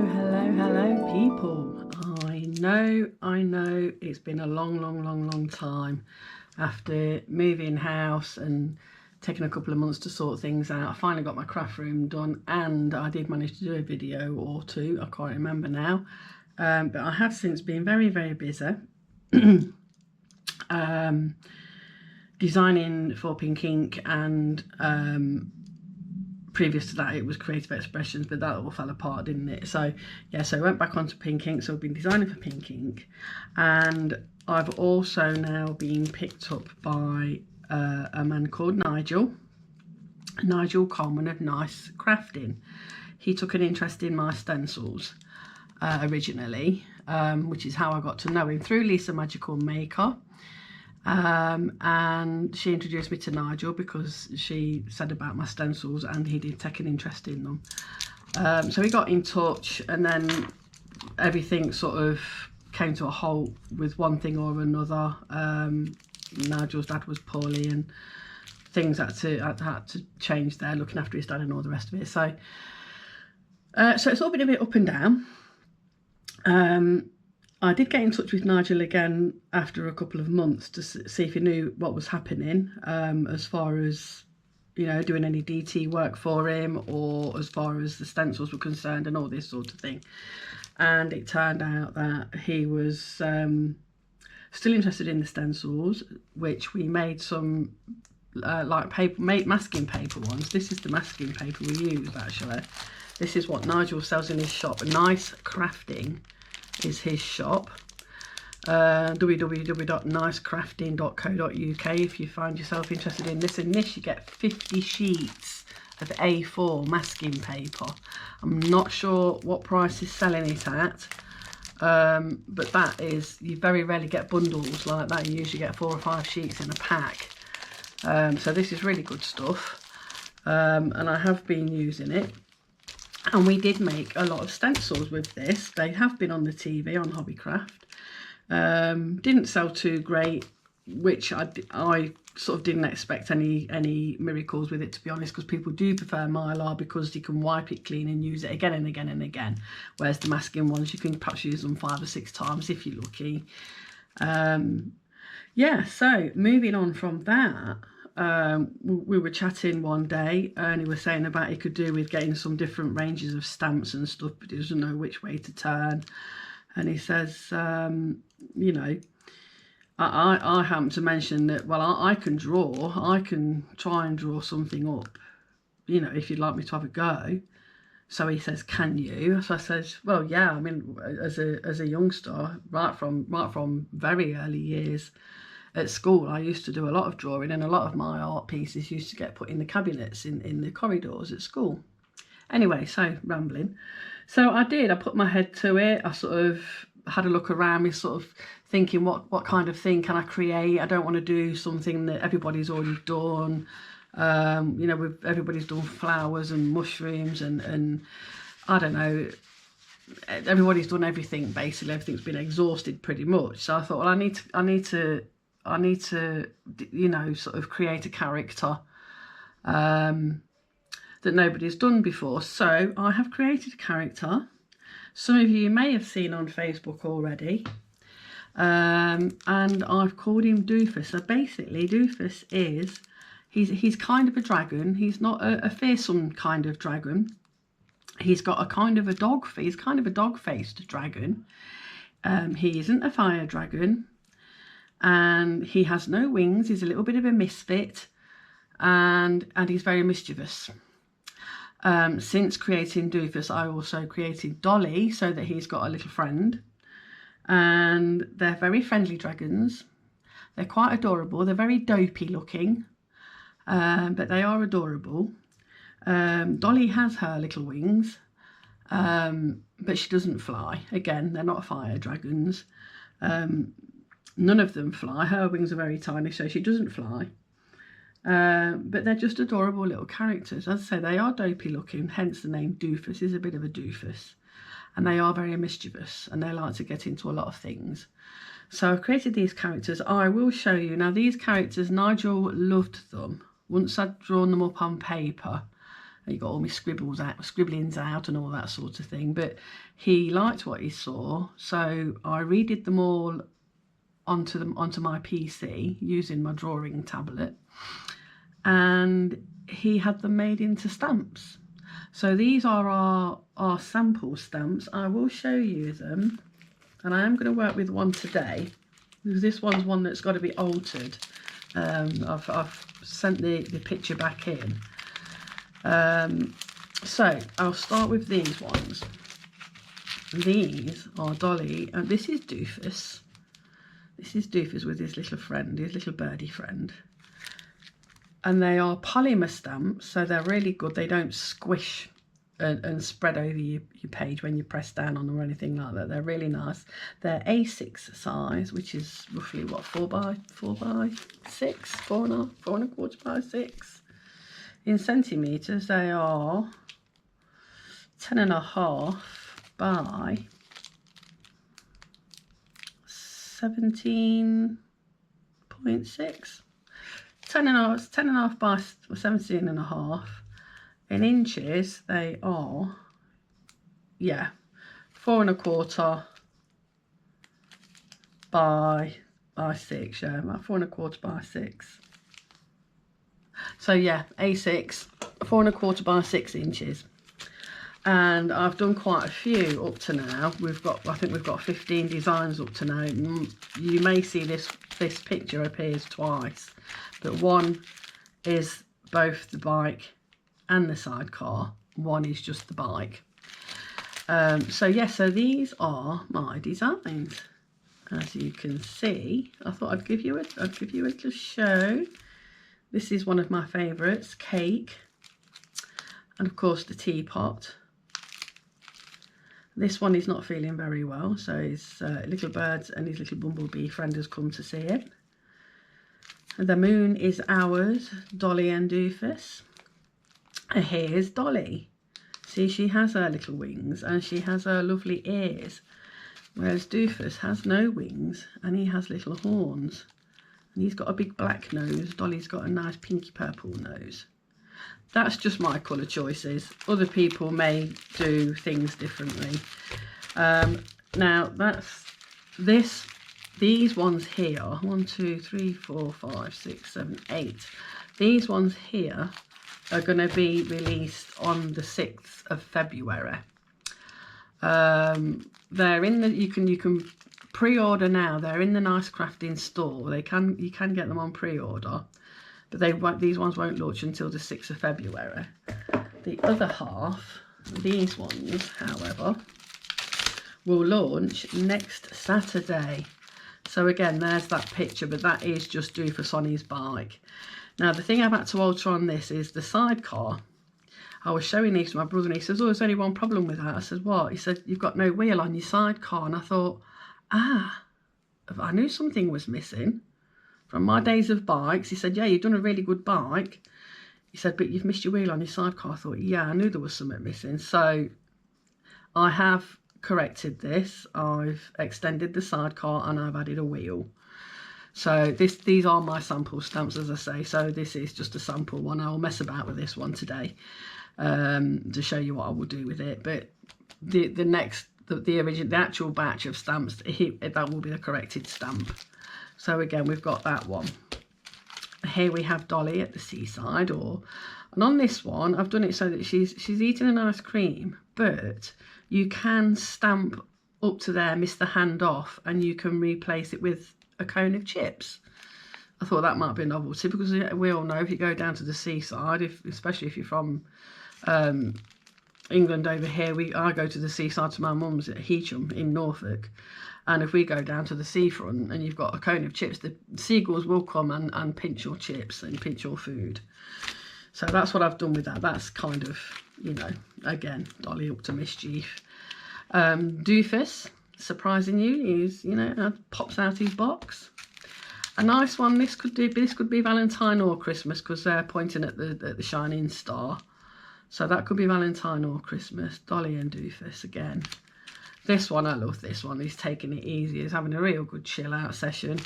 Hello people. I know it's been a long time after moving house and taking a couple of months to sort things out. I finally got my craft room done, and I did manage to do a video or two, I can't remember now, but I have since been very busy designing for Pink Ink, and previous to that it was Creative Expressions, but that all fell apart, didn't it? So yeah, so I went back onto Pink Ink. So I've been designing for Pink Ink, and I've also now been picked up by a man called Nigel Coleman of Nice Crafting. He took an interest in my stencils originally, which is how I got to know him, through Lisa Magical Maker. And she introduced me to Nigel because she said about my stencils, and he did take an interest in them. So we got in touch, and then everything sort of came to a halt with one thing or another. Nigel's dad was poorly, and things had to change there, looking after his dad and all the rest of it. So it's all been a bit up and down. I did get in touch with Nigel again after a couple of months to see if he knew what was happening, as far as, you know, doing any DT work for him, or as far as the stencils were concerned and all this sort of thing. And it turned out that he was still interested in the stencils, which we made some like paper, masking paper ones. This is the masking paper we used actually. This is what Nigel sells in his shop. Nice Crafting is his shop. www.nicecrafting.co.uk if you find yourself interested in this. In this you get 50 sheets of A4 masking paper. I'm not sure what price is selling it at, but that is, you very rarely get bundles like that. You usually get 4 or 5 sheets in a pack. So this is really good stuff, and I have been using it. And we did make a lot of stencils with this. They have been on the TV on Hobbycraft. Didn't sell too great, which I sort of didn't expect any miracles with it, to be honest, because people do prefer Mylar because you can wipe it clean and use it again and again and again. Whereas the masking ones, you can perhaps use them 5 or 6 times if you're lucky. Yeah, so moving on from that. We were chatting one day, and he was saying about he could do with getting some different ranges of stamps and stuff, but he doesn't know which way to turn. And he says, you know, I happen to mention that, well, I can draw. I can try and draw something up, you know, if you'd like me to have a go. So he says, can you? So I says, well, yeah, I mean, as a youngster, right from very early years, at school, I used to do a lot of drawing, and a lot of my art pieces used to get put in the cabinets in the corridors at school. Anyway, so rambling. So I put my head to it. I sort of had a look around me, sort of thinking what kind of thing can I create. I don't want to do something that everybody's already done. You know, everybody's done flowers and mushrooms and I don't know, everybody's done everything basically. Everything's been exhausted pretty much. So I thought, well, I need to, you know, sort of create a character that nobody's done before. So I have created a character. Some of you may have seen on Facebook already. And I've called him Doofus. So basically Doofus is, he's kind of a dragon. He's not a fearsome kind of dragon. He's got a kind of a dog face. He's kind of a dog-faced dragon. He isn't a fire dragon. And he has no wings. He's a little bit of a misfit, and he's very mischievous. Since creating Doofus, I also created Dolly, so that he's got a little friend, and they're very friendly dragons. They're quite adorable. They're very dopey looking, but they are adorable. Dolly has her little wings, but she doesn't fly. Again, they're not fire dragons. None of them fly. Her wings are very tiny, so she doesn't fly. But they're just adorable little characters. As I say, they are dopey looking, hence the name Doofus. Is a bit of a doofus. And they are very mischievous, and they like to get into a lot of things. So I've created these characters. I will show you. Now, these characters, Nigel loved them. Once I'd drawn them up on paper he got all my scribblings out and all that sort of thing. But he liked what he saw, so I redid them all onto my PC using my drawing tablet, and he had them made into stamps. So these are our sample stamps. I will show you them, and I am going to work with one today because this one's one that's got to be altered. I've sent the picture back in. So I'll start with these ones. These are Dolly, and this is Doofus. This is Doofus with his little friend, his little birdie friend. And they are polymer stamps, so they're really good. They don't squish and spread over your page when you press down on them or anything like that. They're really nice. They're A6 size, which is roughly what, 4 by 6, 4.25 by 6. In centimetres, they are 10.5 by 17.6. 10.5 by 17.5. In inches, they are, yeah, 4.25 by 6. Yeah, about 4.25 by 6. So yeah, A6, 4.25 by 6 inches. And I've done quite a few up to now. I think we've got 15 designs up to now. You may see this picture appears twice, but one is both the bike and the sidecar. One is just the bike. So yeah, so these are my designs. As you can see, I thought I'd give you a little show. This is one of my favourites, cake, and of course the teapot. This one is not feeling very well, so his little birds and his little bumblebee friend has come to see it. And the moon is ours, Dolly and Doofus. And here's Dolly. See, she has her little wings and she has her lovely ears, whereas Doofus has no wings and he has little horns. And he's got a big black nose. Dolly's got a nice pinky purple nose. That's just my colour choices. Other people may do things differently. Now that's these ones here, 1, 2, 3, 4, 5, 6, 7, 8. These ones here are going to be released on the 6th of February. They're in the, you can pre-order now. They're in the Nice Crafting store. You can get them on pre-order. But these ones won't launch until the 6th of February. The other half, these ones, however, will launch next Saturday. So again, there's that picture, but that is just Doofus on his bike. Now, the thing I've had to alter on this is the sidecar. I was showing these to my brother and he says, oh, there's only one problem with that. I said, what? He said, you've got no wheel on your sidecar. And I thought, I knew something was missing. From my days of bikes, he said, yeah, you've done a really good bike. He said, but you've missed your wheel on your sidecar. I thought, yeah, I knew there was something missing. So I have corrected this. I've extended the sidecar and I've added a wheel. So these are my sample stamps, as I say. So this is just a sample one. I'll mess about with this one today to show you what I will do with it. But the actual batch of stamps, that will be the corrected stamp. So again, we've got that one. Here we have Dolly at the seaside, and on this one, I've done it so that she's eating an ice cream, but you can stamp up to there, miss the hand off, and you can replace it with a cone of chips. I thought that might be a novelty because we all know if you go down to the seaside, especially if you're from England over here, I go to the seaside to my mum's at Heacham in Norfolk. And if we go down to the seafront and you've got a cone of chips, the seagulls will come and pinch your chips and pinch your food. So that's what I've done with that. That's kind of, again, Dolly up to mischief. Doofus, surprising you, pops out his box. A nice one. This could be Valentine or Christmas because they're pointing at the shining star. So that could be Valentine or Christmas. Dolly and Doofus again. This one, I love this one. He's taking it easy. He's having a real good chill out session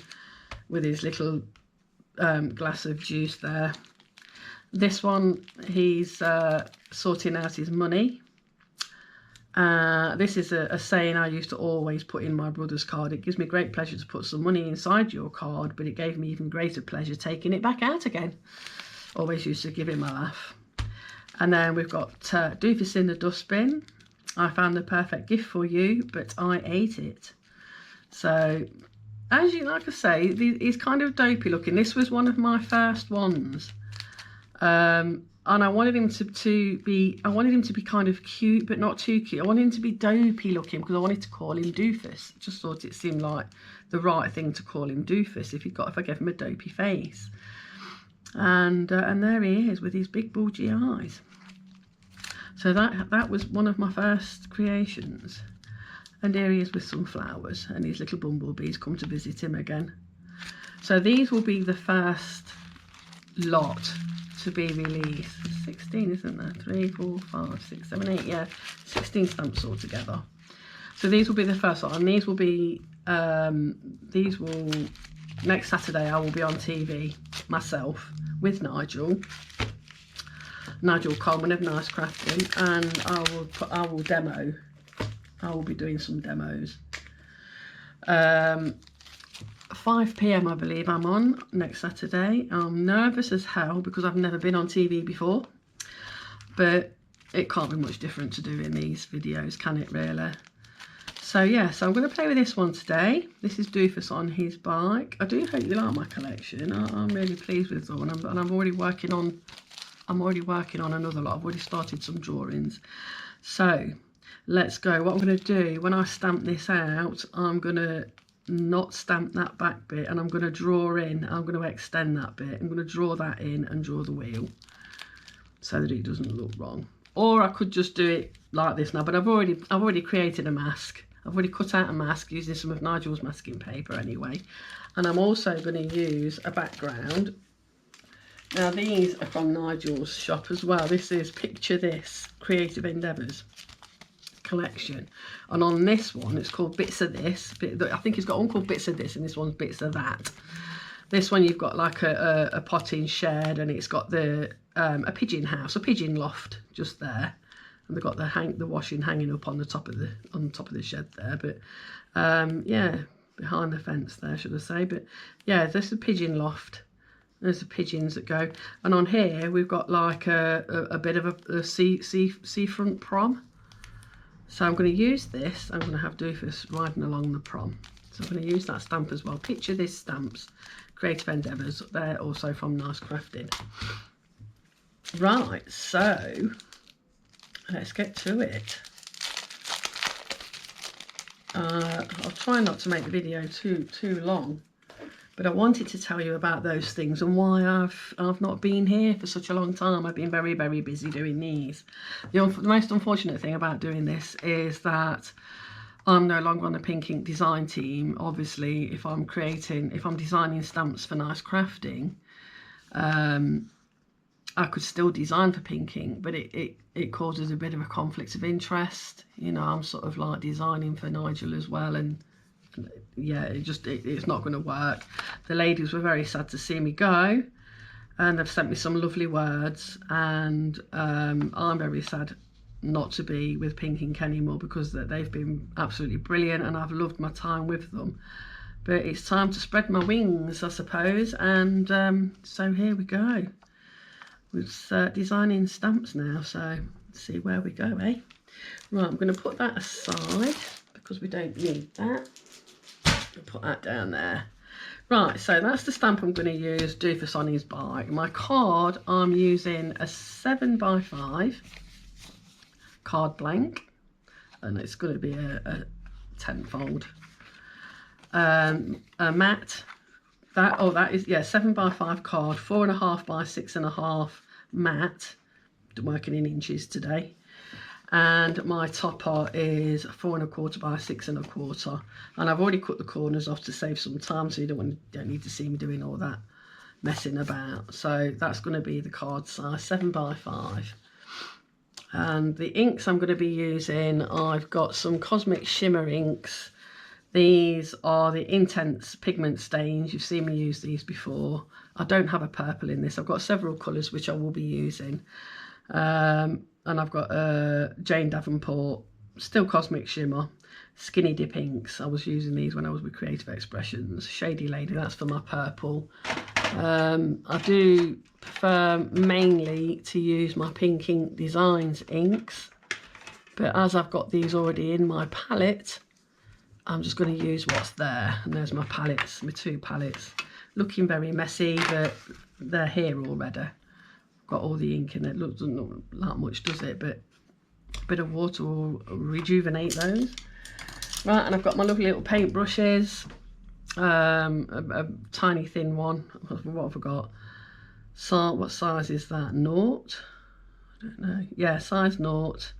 with his little glass of juice there. This one, he's sorting out his money. This is a saying I used to always put in my brother's card. It gives me great pleasure to put some money inside your card, but it gave me even greater pleasure taking it back out again. Always used to give him a laugh. And then we've got Doofus in the dustbin. I found the perfect gift for you, but I ate it. So, as you like I say, he's kind of dopey looking. This was one of my first ones. And I wanted him to be kind of cute, but not too cute. I wanted him to be dopey looking because I wanted to call him Doofus. Just thought it seemed like the right thing to call him Doofus if I gave him a dopey face. And there he is with his big bulgy eyes. So that was one of my first creations. And here he is with some flowers, and his little bumblebees come to visit him again. So these will be the first lot to be released. 16, isn't there? 3, 4, 5, 6, 7, 8, yeah, 16 stamps altogether. So these will be the first lot, and these will next Saturday I will be on TV myself with Nigel Coleman of Nice Crafting, and I will demo. I will be doing some demos. 5 PM I believe I'm on next Saturday. I'm nervous as hell because I've never been on TV before, but it can't be much different to doing these videos, can it really? So yeah, so I'm going to play with this one today. This is Doofus on his bike. I do hope you like my collection. I'm really pleased with this one, and I'm already working on another lot. I've already started some drawings. So let's go. What I'm going to do when I stamp this out, I'm going to not stamp that back bit, and I'm going to draw in. I'm going to extend that bit. I'm going to draw that in and draw the wheel so that it doesn't look wrong. Or I could just do it like this now, but I've already created a mask. I've already cut out a mask using some of Nigel's masking paper anyway, and I'm also going to use a background. Now these are from Nigel's shop as well. This is Picture This Creative Endeavours collection, and on this one it's called Bits of This. I think he's got one called Bits of This, and this one's Bits of That. This one you've got like a potting shed, and it's got a pigeon house, a pigeon loft just there, and they've got the washing hanging up on the top of the shed there. But yeah, behind the fence there, should I say? But yeah, there's a pigeon loft. There's the pigeons that go, and on here we've got like a bit of a seafront prom. So I'm going to use this. I'm going to have Doofus riding along the prom. So I'm going to use that stamp as well. Picture This stamps, Creative Endeavours. They're also from Nice Crafting. Right, so let's get to it. I'll try not to make the video too long, but I wanted to tell you about those things and why I've not been here for such a long time. I've been very, very busy doing these. The most unfortunate thing about doing this is that I'm no longer on the Pink Ink design team. Obviously, if I'm designing stamps for Nice Crafting, I could still design for Pink Ink, but it causes a bit of a conflict of interest. You know, I'm sort of like designing for Nigel as well, and yeah, it's not going to work. The ladies were very sad to see me go, and they've sent me some lovely words, and I'm very sad not to be with Pink Ink anymore because they've been absolutely brilliant and I've loved my time with them. But it's time to spread my wings, I suppose, and so here we go. We're designing stamps now, so let's see where we go, eh? Right, I'm going to put that aside because we don't need that. I'll put that down there. Right, so that's the stamp I'm going to use, Doofus on his bike. My card, I'm using a 7x5 card blank, and it's going to be a 10-fold. A matte. That is, yeah, 7x5 card, 4.5 by 6.5 matte. Working in inches today. And my topper is 4.25 by 6.25, and I've already cut the corners off to save some time, so you don't need to see me doing all that messing about. So that's going to be the card size, 7x5. And the inks I'm going to be using, I've got some Cosmic Shimmer inks. These are the Intense Pigment Stains. You've seen me use these before. I don't have a purple in this. I've got several colours which I will be using. And I've got Jane Davenport, Still Cosmic Shimmer, Skinny Dip Inks. I was using these when I was with Creative Expressions. Shady Lady, that's for my purple. I do prefer mainly to use my Pink Ink Designs inks, but as I've got these already in my palette, I'm just going to use what's there. And there's my palettes, my 2 palettes. Looking very messy, but they're here already. Got all the ink in it. Looks not that much, does it? But a bit of water will rejuvenate those. Right, and I've got my lovely little paint brushes. A tiny thin one. What have I got? So what size is that? Naught? I don't know. Yeah, size naught.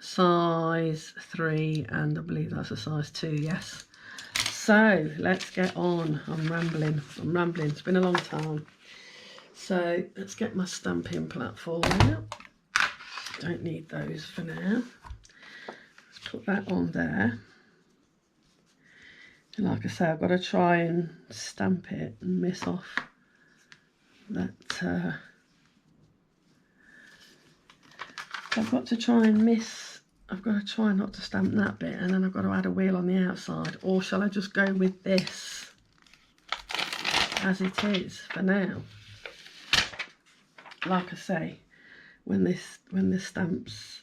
Size 3, and I believe that's a size 2. Yes. So let's get on. I'm rambling. It's been a long time. So let's get my stamping platform out. Don't need those for now. Let's put that on there. And like I say, I've got to try and stamp it and miss off that. I've got to try and miss. I've got to try not to stamp that bit, and then I've got to add a wheel on the outside. Or shall I just go with this as it is for now? Like I say, when the stamps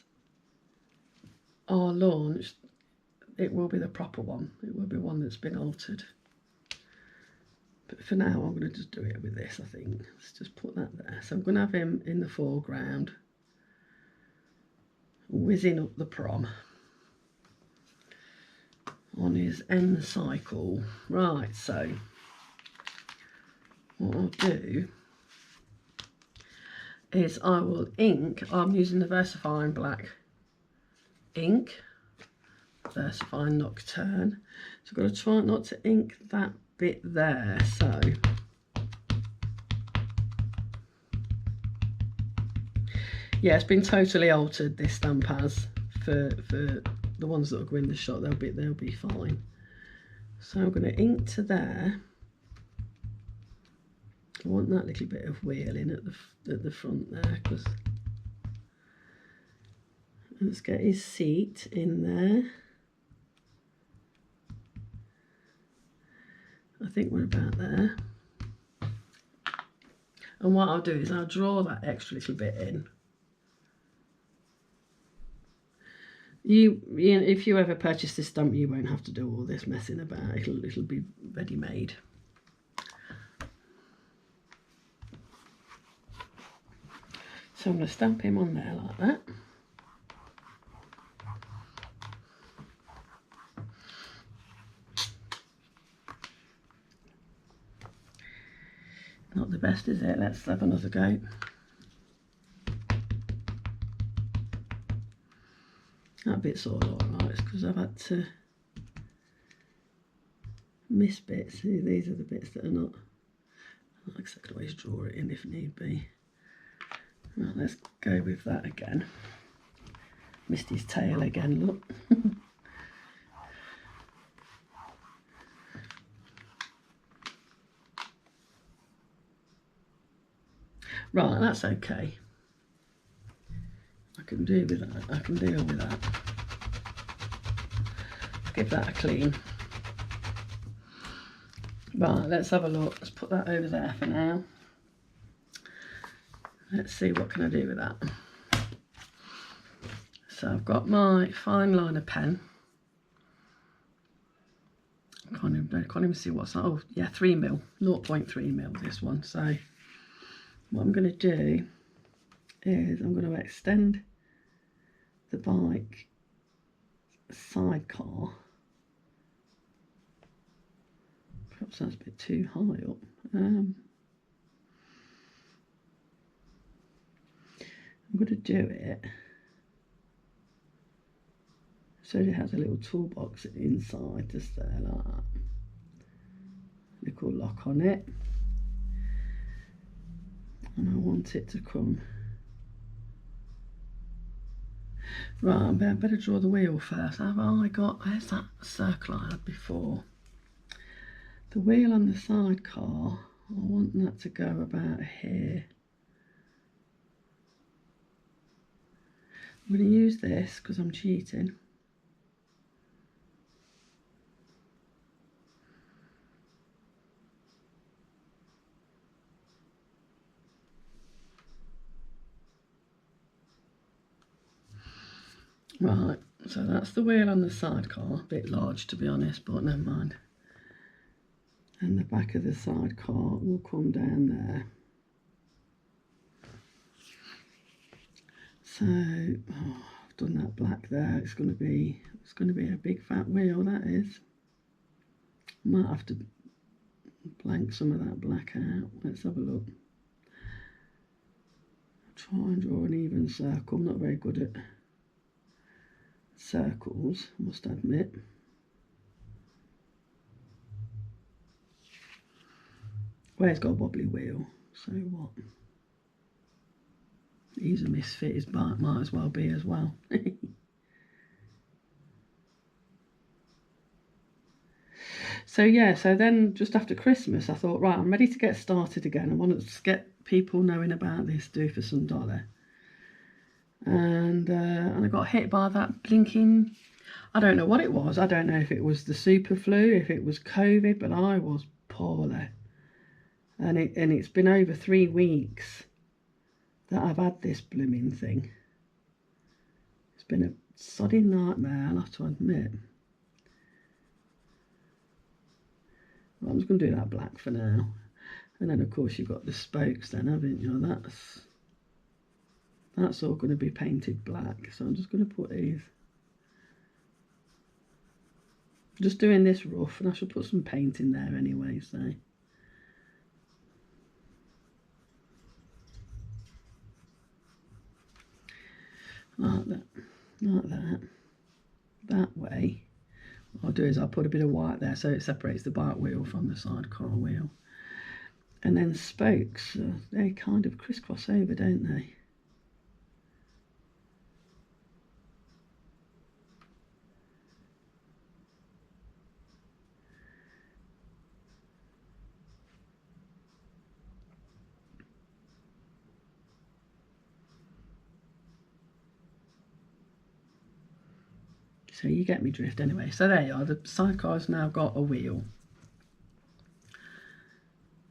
are launched, it will be the proper one. It will be one that's been altered. But for now, I'm going to just do it with this, I think. Let's just put that there. So I'm going to have him in the foreground, whizzing up the prom on his end cycle. Right, so what I'll do is I will ink. I'm using the VersaFine black ink, VersaFine Nocturne. So I've got to try not to ink that bit there. So yeah, it's been totally altered, this stamp has, for the ones that will go in the shot. They'll be fine. So I'm going to ink to there. I want that little bit of wheeling at the front there, because let's get his seat in there. I think we're about there. And what I'll do is I'll draw that extra little bit in. If you ever purchase this stamp, you won't have to do all this messing about. It'll be ready made. So I'm going to stamp him on there like that. Not the best, is it? Let's have another go. That bit's all alright, it's because I've had to miss bits. These are the bits that are not. Like I could always draw it in if need be. Right, let's go with that again. Missed his tail again, look. Right, that's okay. I can deal with that. I can deal with that. Give that a clean. Right, let's have a look. Let's put that over there for now. Let's see what can I do with that. So I've got my fine liner pen. I can't even see what's that. Oh yeah, 3mm, 0.3mm this one. So what I'm going to do is I'm going to extend the bike sidecar. Perhaps that's a bit too high up. I'm going to do it so it has a little toolbox inside, just there like that. Little lock on it. And I want it to come. Right, I better draw the wheel first. Have I got, where's that circle I had before? The wheel on the sidecar, I want that to go about here. I'm going to use this because I'm cheating. Right, so that's the wheel on the sidecar, a bit large to be honest, but never mind. And the back of the sidecar will come down there. So, I've done that black there. It's going to be a big fat wheel, that is. Might have to blank some of that black out. Let's have a look. Try and draw an even circle. I'm not very good at circles, I must admit. Well, it's got a wobbly wheel, so what? He's a misfit, his bike might as well be as well. So yeah, so then just after Christmas I thought, right, I'm ready to get started again. I wanted to get people knowing about this Doofus and Dolly. And I got hit by that blinking, I don't know what it was. I don't know if it was the super flu, if it was COVID, but I was poorly. And it's been over 3 weeks that I've had this blooming thing. It's been a sodding nightmare, I'll have to admit. Well, I'm just going to do that black for now. And then of course you've got the spokes then, haven't you? That's all going to be painted black. So I'm just going to put these. I'm just doing this rough, and I shall put some paint in there anyway, so. Like that. That way. What I'll do is I'll put a bit of white there so it separates the bike wheel from the sidecar wheel. And then spokes, they kind of crisscross over, don't they? So you get me drift anyway. So there you are, the sidecar's now got a wheel.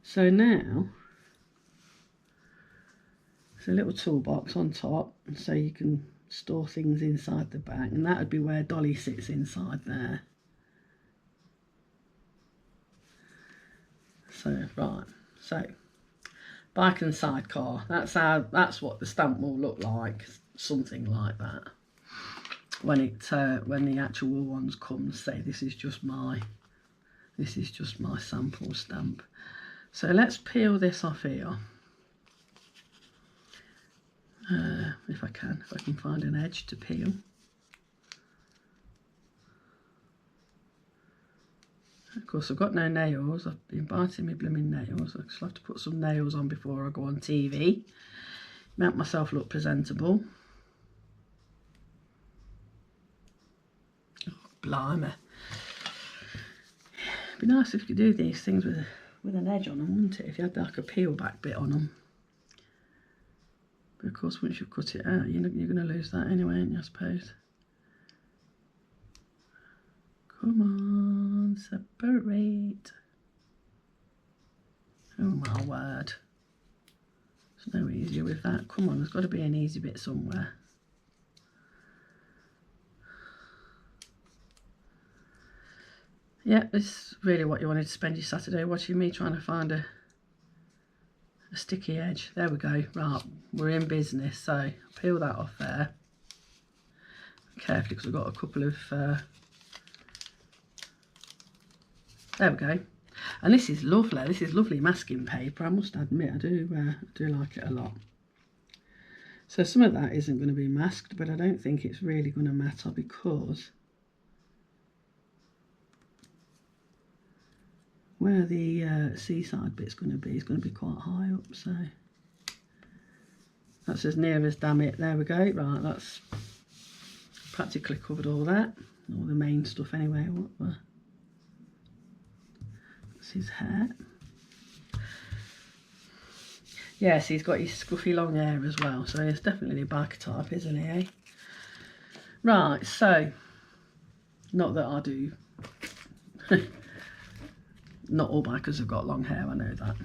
So now, there's a little toolbox on top, so you can store things inside the back, and that would be where Dolly sits inside there. So, right, so bike and sidecar, that's what the stamp will look like, something like that. When the actual ones come, say this is just my sample stamp. So let's peel this off here. If I can find an edge to peel. Of course, I've got no nails. I've been biting my blooming nails. I just have to put some nails on before I go on TV. Make myself look presentable. Blimey. It'd be nice if you could do these things with an edge on them, wouldn't it? If you had like a peel back bit on them. But of course, once you've cut it out, you're going to lose that anyway, aren't you, I suppose? Come on, separate. Oh my word. It's no easier with that. Come on, there's got to be an easy bit somewhere. Yeah, this is really what you wanted to spend your Saturday watching, me trying to find a sticky edge. There we go. Right, we're in business. So peel that off there carefully because we've got a couple of there we go. And this is lovely. This is lovely masking paper, I must admit. I do like it a lot. So some of that isn't going to be masked, but I don't think it's really going to matter because where the seaside bit's going to be is going to be quite high up, so that's as near as, damn it. There we go. Right, that's practically covered all that, all the main stuff anyway. That's his hair. Yes, he's got his scruffy long hair as well, so he's definitely a biker type, isn't he, eh? Right, so, not that I do. Not all bikers have got long hair, I know that.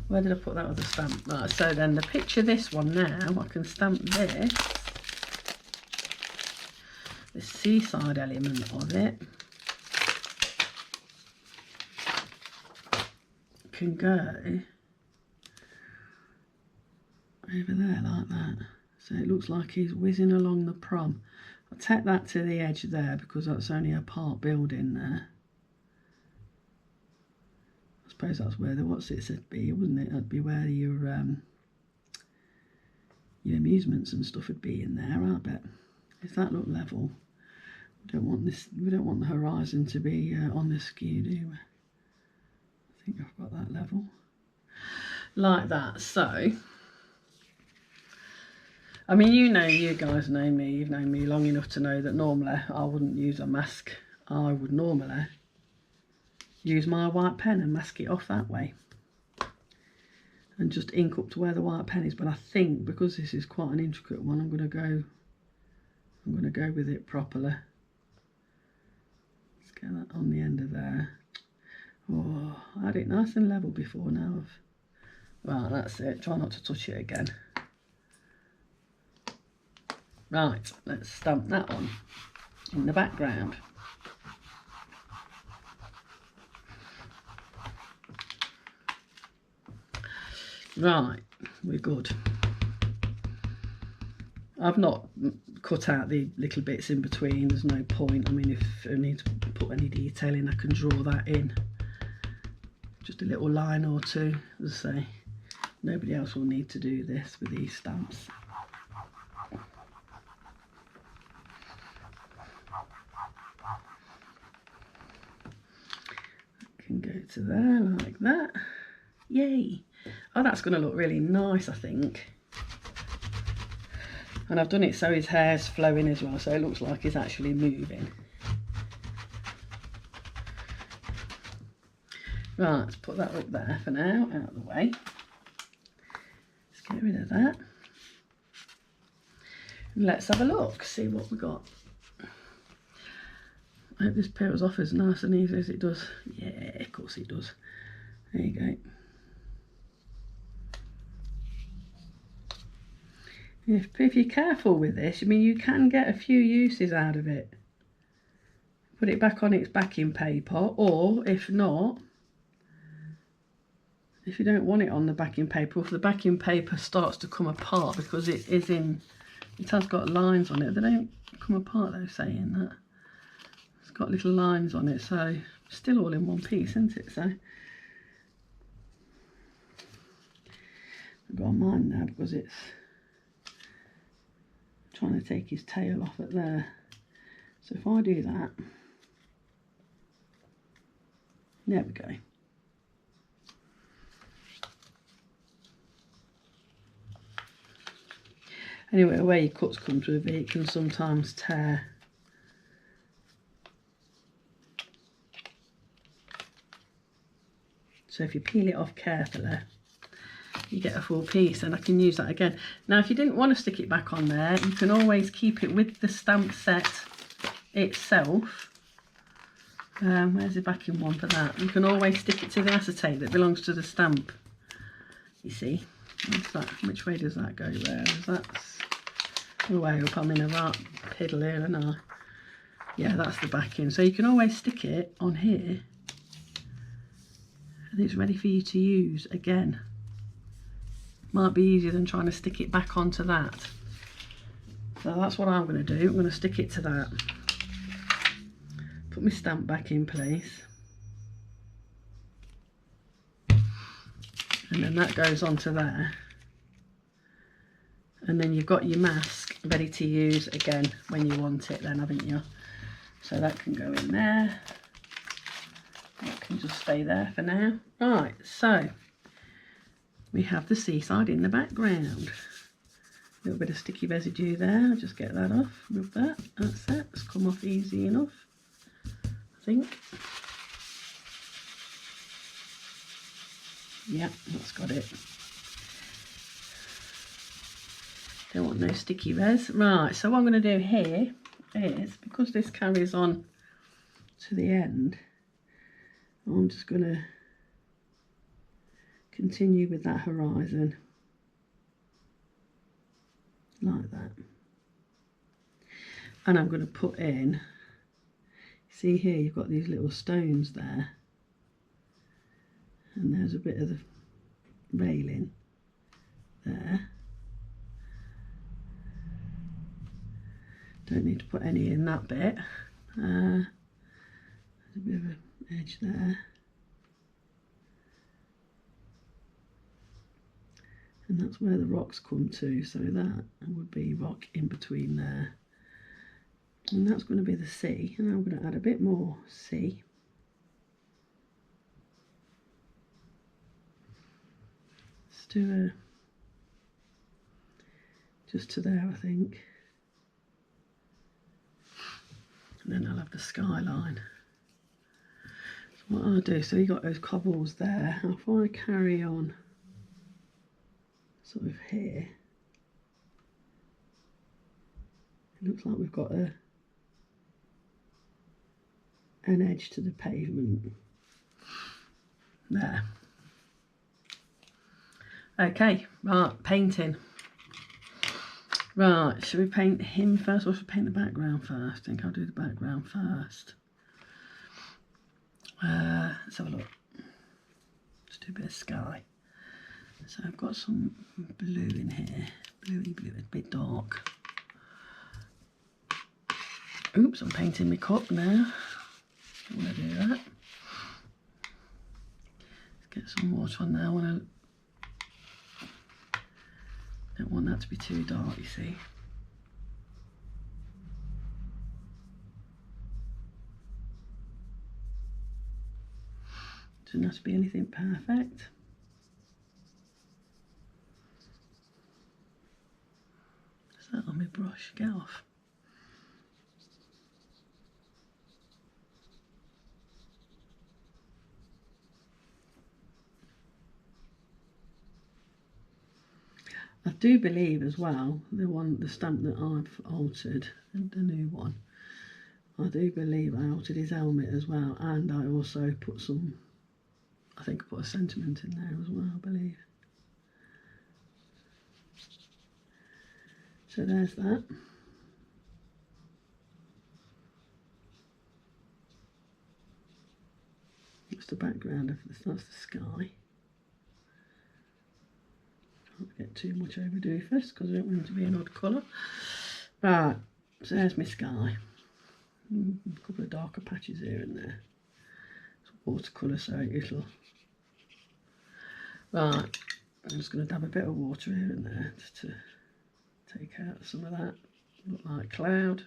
Where did I put that other stamp? Right, so then the picture this one now, I can stamp this. The seaside element of it can go over there like that. So it looks like he's whizzing along the prom. I'll take that to the edge there because that's only a part building there. I suppose that's where the what's it would be, wouldn't it? That'd be where your amusements and stuff would be in there, I bet. Does that look level? We don't want this. We don't want the horizon to be on the skew, do we? I think I've got that level, like that. So, I mean, you guys know me. You've known me long enough to know that normally I wouldn't use a mask. I would normally use my white pen and mask it off that way and just ink up to where the white pen is. But I think because this is quite an intricate one, I'm going to go with it properly. Let's get that on the end of there. Oh, I had it nice and level before now. Right, that's it. Try not to touch it again. Right, let's stamp that on in the background. Right, we're good. I've not cut out the little bits in between, there's no point. I mean, if I need to put any detail in, I can draw that in. Just a little line or two, as I say. Nobody else will need to do this with these stamps. I can go to there like that. Yay! Oh, that's going to look really nice, I think. And I've done it so his hair's flowing as well, so it looks like he's actually moving. Right, let's put that up there for now, out of the way. Let's get rid of that. And let's have a look, see what we got. I hope this peels off as nice and easy as it does. Yeah, of course it does. There you go. If you're careful with this, I mean, you can get a few uses out of it. Put it back on its backing paper, or if not, if you don't want it on the backing paper, if the backing paper starts to come apart because it has got lines on it. They don't come apart though, saying that. It's got little lines on it, so still all in one piece, isn't it? So I've got mine now because it's trying to take his tail off at there. So if I do that, there we go. Anyway, where your cuts come through, it can sometimes tear. So if you peel it off carefully, you get a full piece, and I can use that again. Now, if you didn't want to stick it back on there, you can always keep it with the stamp set itself. Where's the backing one for that? You can always stick it to the acetate that belongs to the stamp. You see, what's that? Which way does that go there? That's the way up. I'm in a right piddle here, and yeah, that's the backing. So you can always stick it on here, and it's ready for you to use again. Might be easier than trying to stick it back onto that. So that's what I'm going to do. I'm going to stick it to that. Put my stamp back in place. And then that goes onto there. And then you've got your mask ready to use again when you want it then, haven't you? So that can go in there. That can just stay there for now. Right, so we have the seaside in the background. A little bit of sticky residue there. I'll just get that off with that. That's it. It's come off easy enough, I think. Yep, that's got it. Don't want no sticky res. Right, so what I'm going to do here is, because this carries on to the end, I'm just going to continue with that horizon like that. And I'm going to put in, see here you've got these little stones there, and there's a bit of the railing there. Don't need to put any in that bit. There's a bit of an edge there. And that's where the rocks come to, so that would be rock in between there. And that's going to be the sea, and I'm going to add a bit more sea. Let's do just to there, I think. And then I'll have the skyline. So what I'll do, so you've got those cobbles there. If I carry on sort of here, it looks like we've got an edge to the pavement there. Okay, right, painting. Right, should we paint him first or should we paint the background first? I think I'll do the background first. Let's have a look. Let's do a bit of sky. So I've got some blue in here. Bluey blue, it's a bit dark. Oops, I'm painting my cup now. Don't want to do that. Let's get some water on there. Don't want that to be too dark, you see. Doesn't have to be anything perfect. Is that on my brush? Get off. I do believe as well, the stamp that I've altered, the new one, I do believe I altered his helmet as well, and I also put some, I think I put a sentiment in there as well, I believe. So there's that. That's the background of this, that's the sky. Can't get too much over Doofus because I don't want him to be an odd colour. Right, so there's my sky. A couple of darker patches here and there. It's watercolour, so it'll... Right, I'm just going to dab a bit of water here and there just to take out some of that. Look like cloud.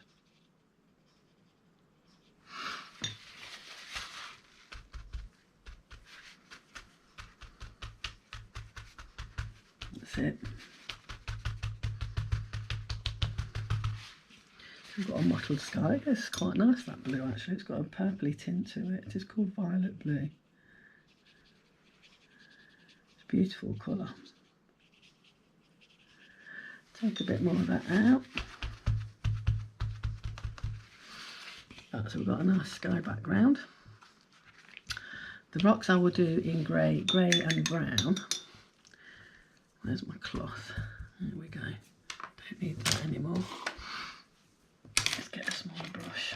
That's it. We've got a mottled sky. It's quite nice, that blue, actually. It's got a purpley tint to it. It is called violet blue. It's a beautiful colour. Take a bit more of that out. Right, so we've got a nice sky background. The rocks I will do in grey and brown. There's my cloth. There we go. Don't need that anymore. Let's get a smaller brush.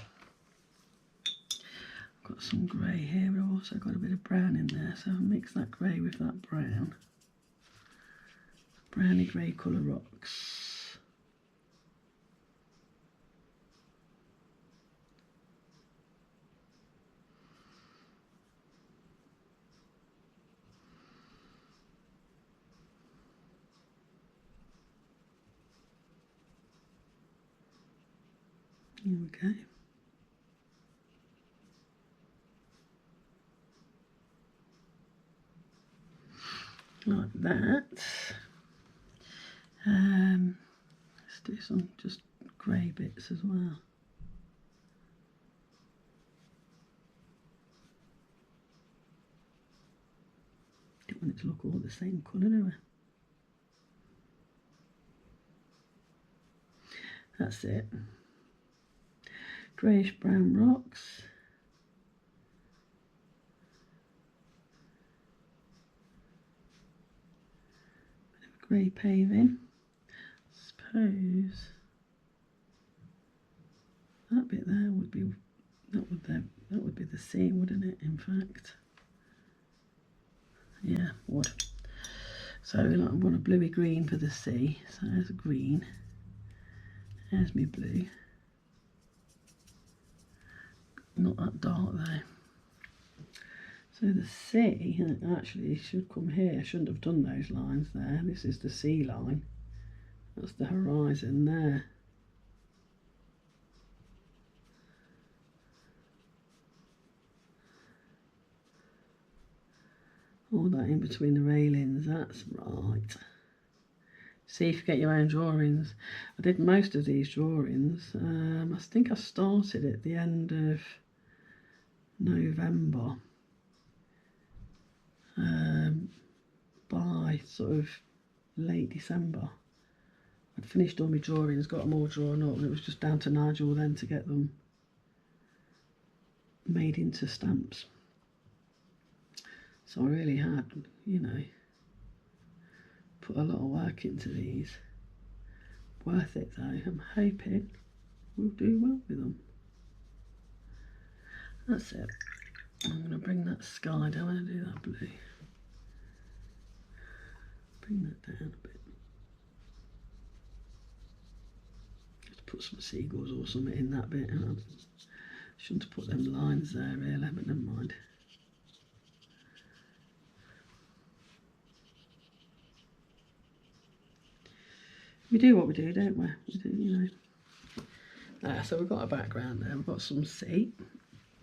I've got some grey here, but I've also got a bit of brown in there, so I'll mix that grey with that brown. Browny grey colour rocks. Here we go. Like that. Let's do some just grey bits as well. Don't want it to look all the same colour, do I? That's it. Greyish brown rocks. Bit of grey paving. Suppose that bit there would be that would be the sea, wouldn't it? In fact, yeah, would. So I want a bluey green for the sea. So there's a green. There's my blue. Not that dark though. So the sea actually should come here. I shouldn't have done those lines there. This is the sea line. That's the horizon there. All that in between the railings, that's right. See if you get your own drawings. I did most of these drawings. I think I started at the end of November. By sort of late December. I'd finished all my drawings, got them all drawn up, and it was just down to Nigel then to get them made into stamps. So I really had, you know, put a lot of work into these. Worth it though. I'm hoping we'll do well with them. That's it. I'm going to bring that sky down. I want to do that blue. Bring that down a bit. Just put some seagulls or something in that bit. I shouldn't have put them lines there really, but never mind. We do what we do, don't we? We do, you know. So we've got a background there. We've got some sea.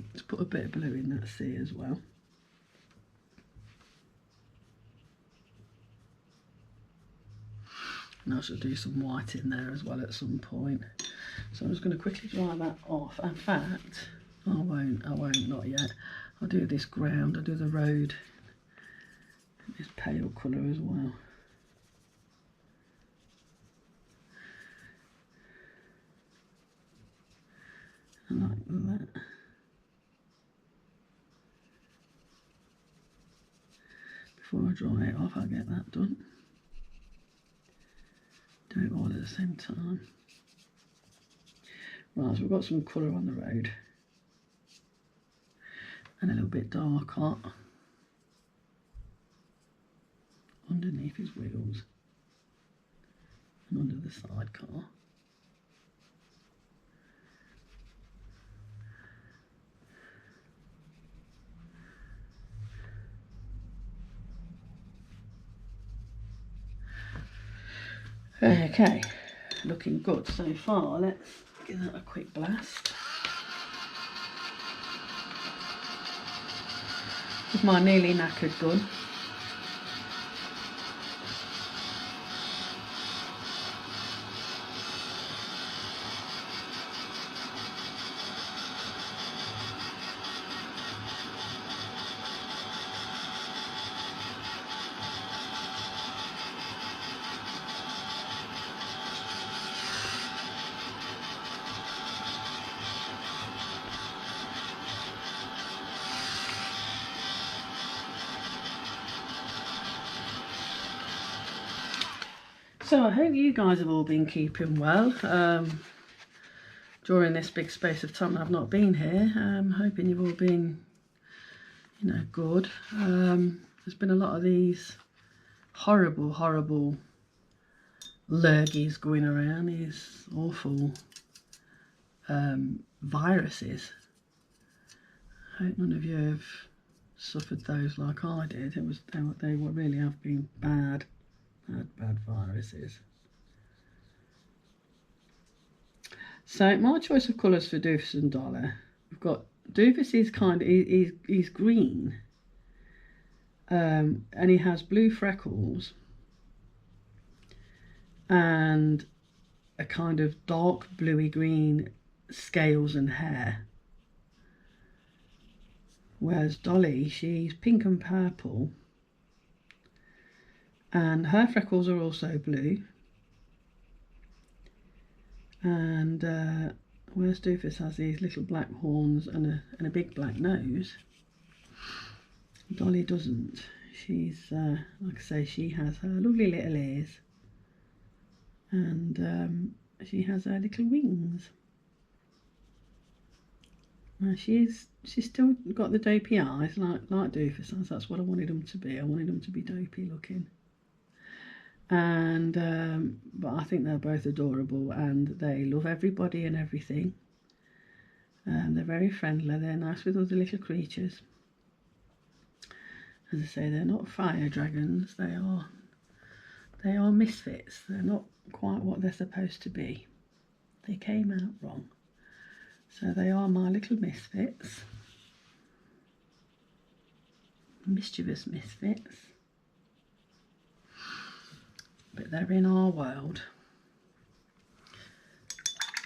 Let's put a bit of blue in that sea as well. And I should do some white in there as well at some point. So I'm just going to quickly dry that off. In fact, I won't, not yet. I'll do this ground, I'll do the road, this pale colour as well. I like that. Before I dry it off, I'll get that done. Do it all at the same time. Right, so we've got some colour on the road. And a little bit darker underneath his wheels and under the sidecar. Okay, looking good so far. Let's give that a quick blast. With my nearly knackered gun. So I hope you guys have all been keeping well during this big space of time I've not been here. I'm hoping you've all been, you know, good. There's been a lot of these horrible lurgies going around, these awful viruses. I hope none of you have suffered those like I did. They really have been bad viruses. So my choice of colours for Doofus and Dollar, we've got Doofus is he's green, and he has blue freckles and a kind of dark bluey green scales and hair. Whereas Dolly, she's pink and purple, and her freckles are also blue, And whereas Doofus has these little black horns and a big black nose, Dolly doesn't. She's, like I say, she has her lovely little ears, and she has her little wings. She's still got the dopey eyes like Doofus has. That's what I wanted them to be. I wanted them to be dopey looking. And but I think they're both adorable, and they love everybody and everything. They're very friendly. They're nice with other little creatures. As I say, they're not fire dragons. They are misfits. They're not quite what they're supposed to be. They came out wrong. So they are my little misfits. Mischievous misfits. But they're in our world.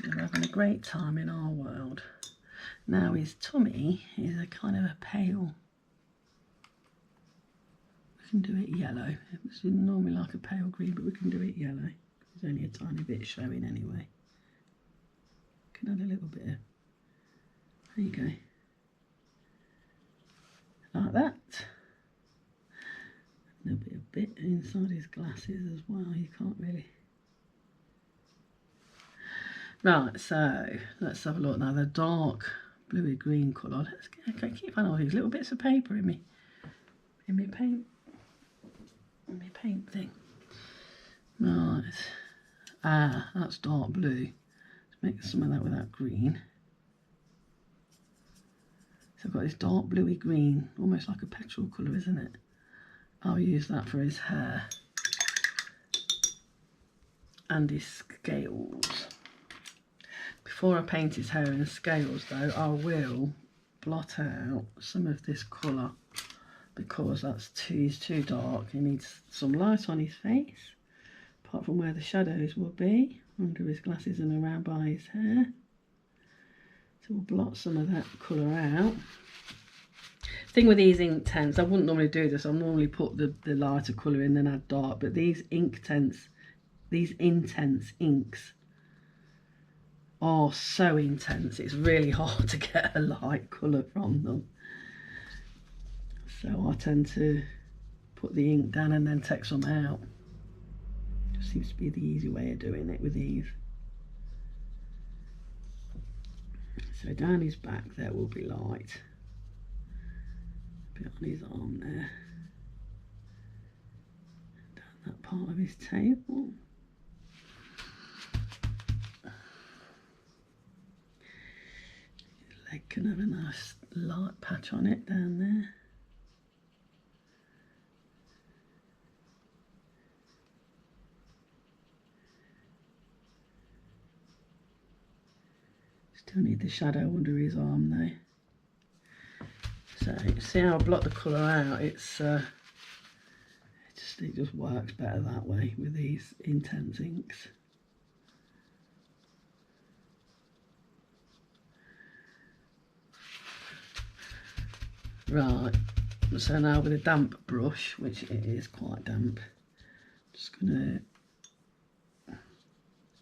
They're having a great time in our world. Now his tummy is a kind of a pale. We can do it yellow. It's normally like a pale green, but we can do it yellow. There's only a tiny bit showing anyway. Can add a little bit of, there you go. Like that. There'll be a bit inside his glasses as well. You can't really. Right, so let's have a look now. The dark bluey green colour. Let's get, keep on all these little bits of paper in my paint thing. Right. Ah, that's dark blue. Let's make some of that with that green. So I've got this dark bluey green, almost like a petrol colour, isn't it? I'll use that for his hair and his scales. Before I paint his hair and scales though, I will blot out some of this colour because he's too dark. He needs some light on his face, apart from where the shadows will be, under his glasses and around by his hair. So we'll blot some of that colour out. Thing with these ink tents, I wouldn't normally do this. I'll normally put the lighter colour in then add dark, but these ink tents, these intense inks are so intense, it's really hard to get a light colour from them. So I tend to put the ink down and then take some out. Just seems to be the easy way of doing it with these. So down his back there will be light. A bit on his arm there. Down that part of his tail. His leg can have a nice light patch on it down there. Still need the shadow under his arm though. So see how I blot the colour out? It just works better that way with these intense inks. Right, so now with a damp brush, which it is quite damp, just gonna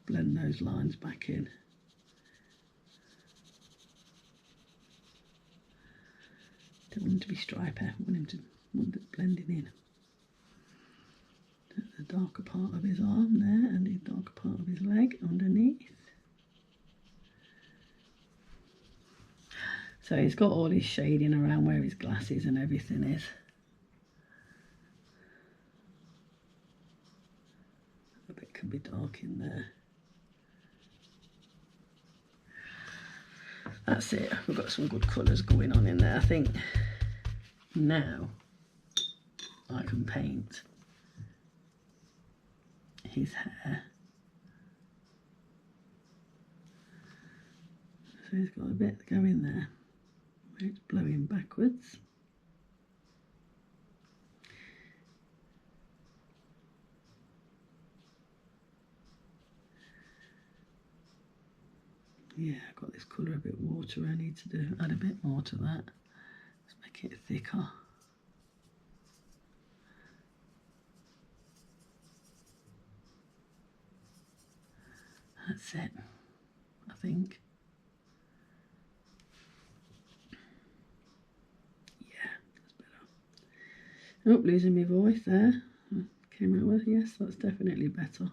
blend those lines back in. Don't want him to be stripy, I want it blending in. The darker part of his arm there and the darker part of his leg underneath. So he's got all his shading around where his glasses and everything is. A bit can be dark in there. That's it, we've got some good colours going on in there. I think now I can paint his hair. So he's got a bit going there where it's blowing backwards. Yeah, I've got this colour a bit watery. I need to add a bit more to that. Let's make it thicker. That's it. think. Yeah, that's better. Oh, losing my voice there. Came out with, yes, that's definitely better.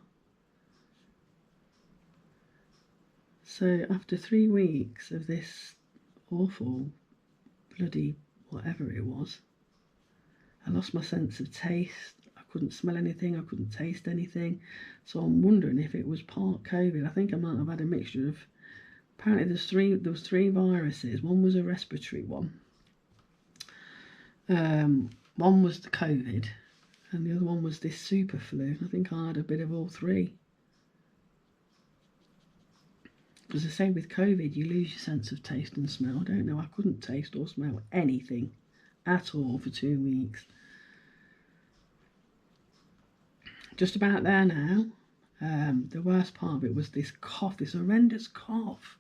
So after 3 weeks of this awful bloody whatever it was, I lost my sense of taste. I couldn't smell anything, I couldn't taste anything. So I'm wondering if it was part COVID. I think I might have had a mixture of, apparently there was three viruses. One was a respiratory one. One was the COVID, and the other one was this super flu. I think I had a bit of all three. As I say, with COVID, you lose your sense of taste and smell. I don't know, I couldn't taste or smell anything at all for 2 weeks. Just about there now. The worst part of it was this cough, this horrendous cough.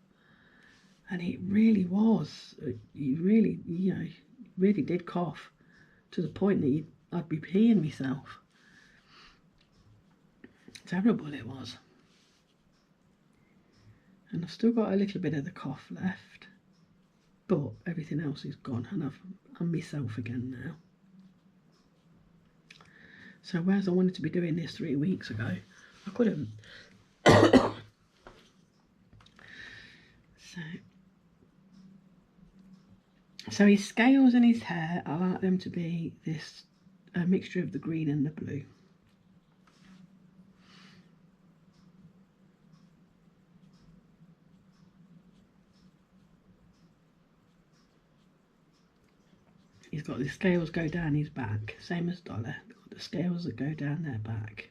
And it really was, you really did cough to the point that I'd be peeing myself. Terrible it was. And I've still got a little bit of the cough left, but everything else is gone, and I'm myself again now. So whereas I wanted to be doing this 3 weeks ago, I couldn't. So his scales and his hair, I like them to be this mixture of the green and the blue. He's got the scales go down his back, same as Dollar. They've got the scales that go down their back.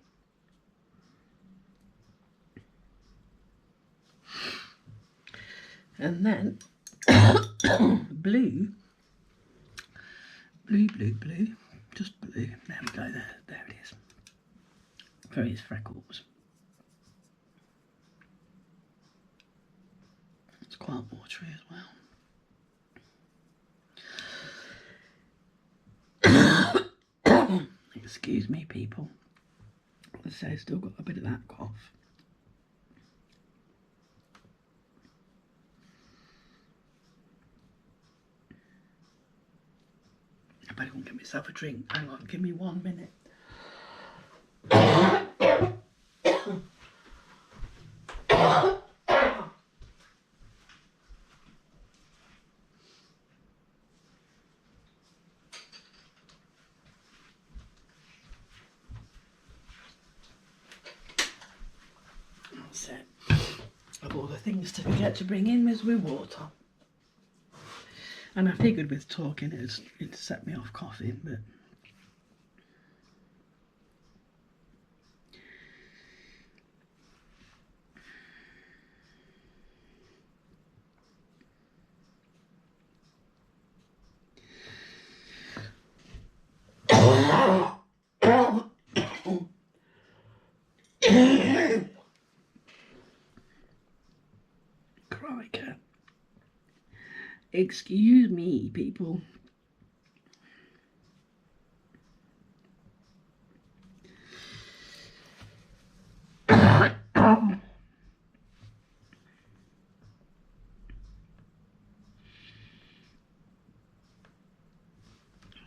And then blue, just blue. There we go, there it is. For his freckles. It's quite watery as well. Excuse me, people. As I say, I've still got a bit of that cough. I better go and get myself a drink. Hang on, give me 1 minute. That's it. Of all the things to forget to bring in was with water. And I figured with talking it'd set me off coughing, but crikey. Excuse me, people.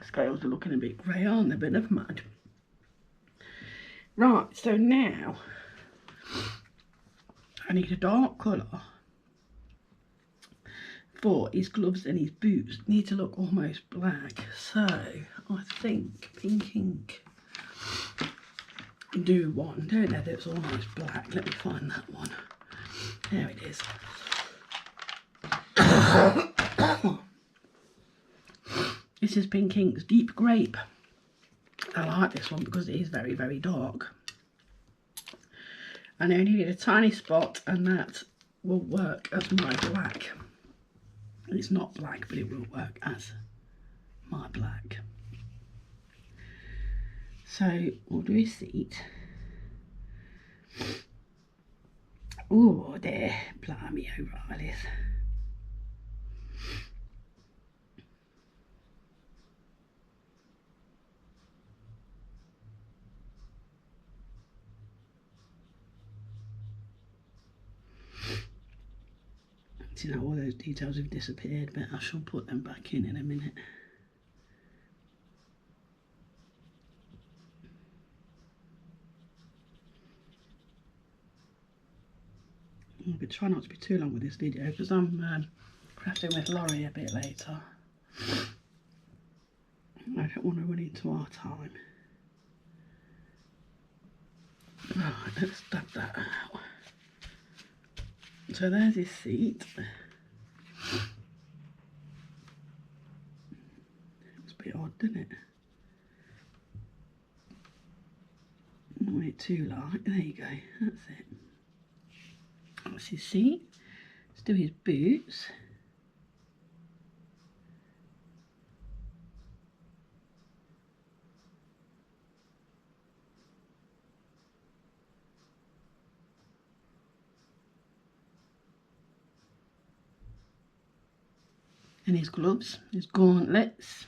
Scales are looking a bit grey, aren't they? But never mind. Right, so now I need a dark colour for his gloves and his boots. Need to look almost black. So I think pink ink do one, don't they? That's almost black. Let me find that one. There it is. This is Pink Ink's Deep Grape. I like this one because it is very, very dark. And I only need a tiny spot, and that will work as my black. It's not black, but it will work as my black. So we'll do a seat. Oh, there, blimey O'Reilly's. See now all those details have disappeared, but I shall put them back in a minute. I'll try not to be too long with this video because I'm crafting with Laurie a bit later. I don't want to run into our time. Right, let's stab that out. So there's his seat. It's a bit odd, doesn't it? Not want it too light. There you go. That's it. That's his seat. Let's do his boots. And his gloves, his gauntlets.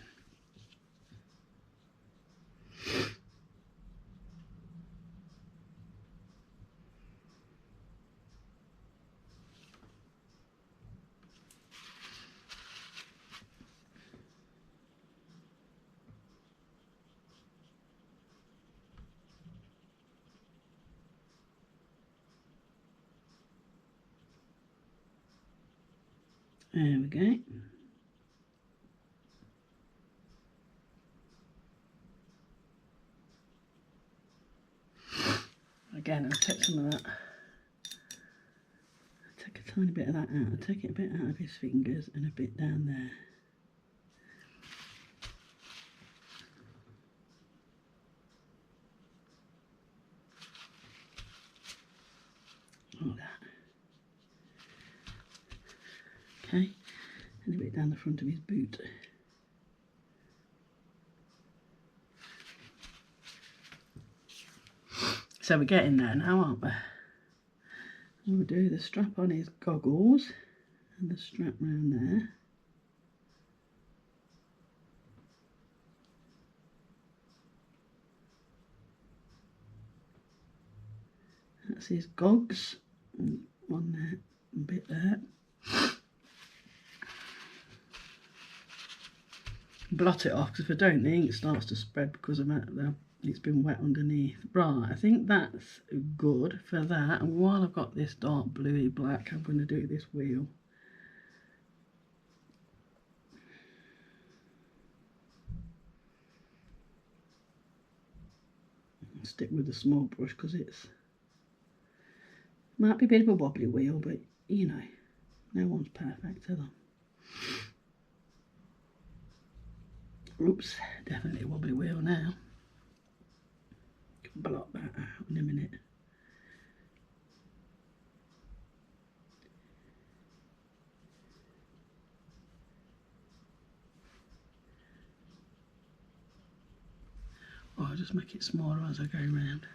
There we go. Again, I'll take some of that. I'll take a tiny bit of that out. I'll take it a bit out of his fingers and a bit down there. Like that. Okay, and a bit down the front of his boot. So we're getting there now, aren't we? We'll do the strap on his goggles and the strap round there. That's his gogs, one there, a bit there. Blot it off because if I don't, the ink starts to spread because of that. It's been wet underneath. Right, I think that's good for that. And while I've got this dark bluey black, I'm going to do this wheel. Stick with the small brush because it's might be a bit of a wobbly wheel, but you know, no one's perfect, are they? Oops, definitely a wobbly wheel now. Blot that out in a minute. Or I'll just make it smaller as I go around.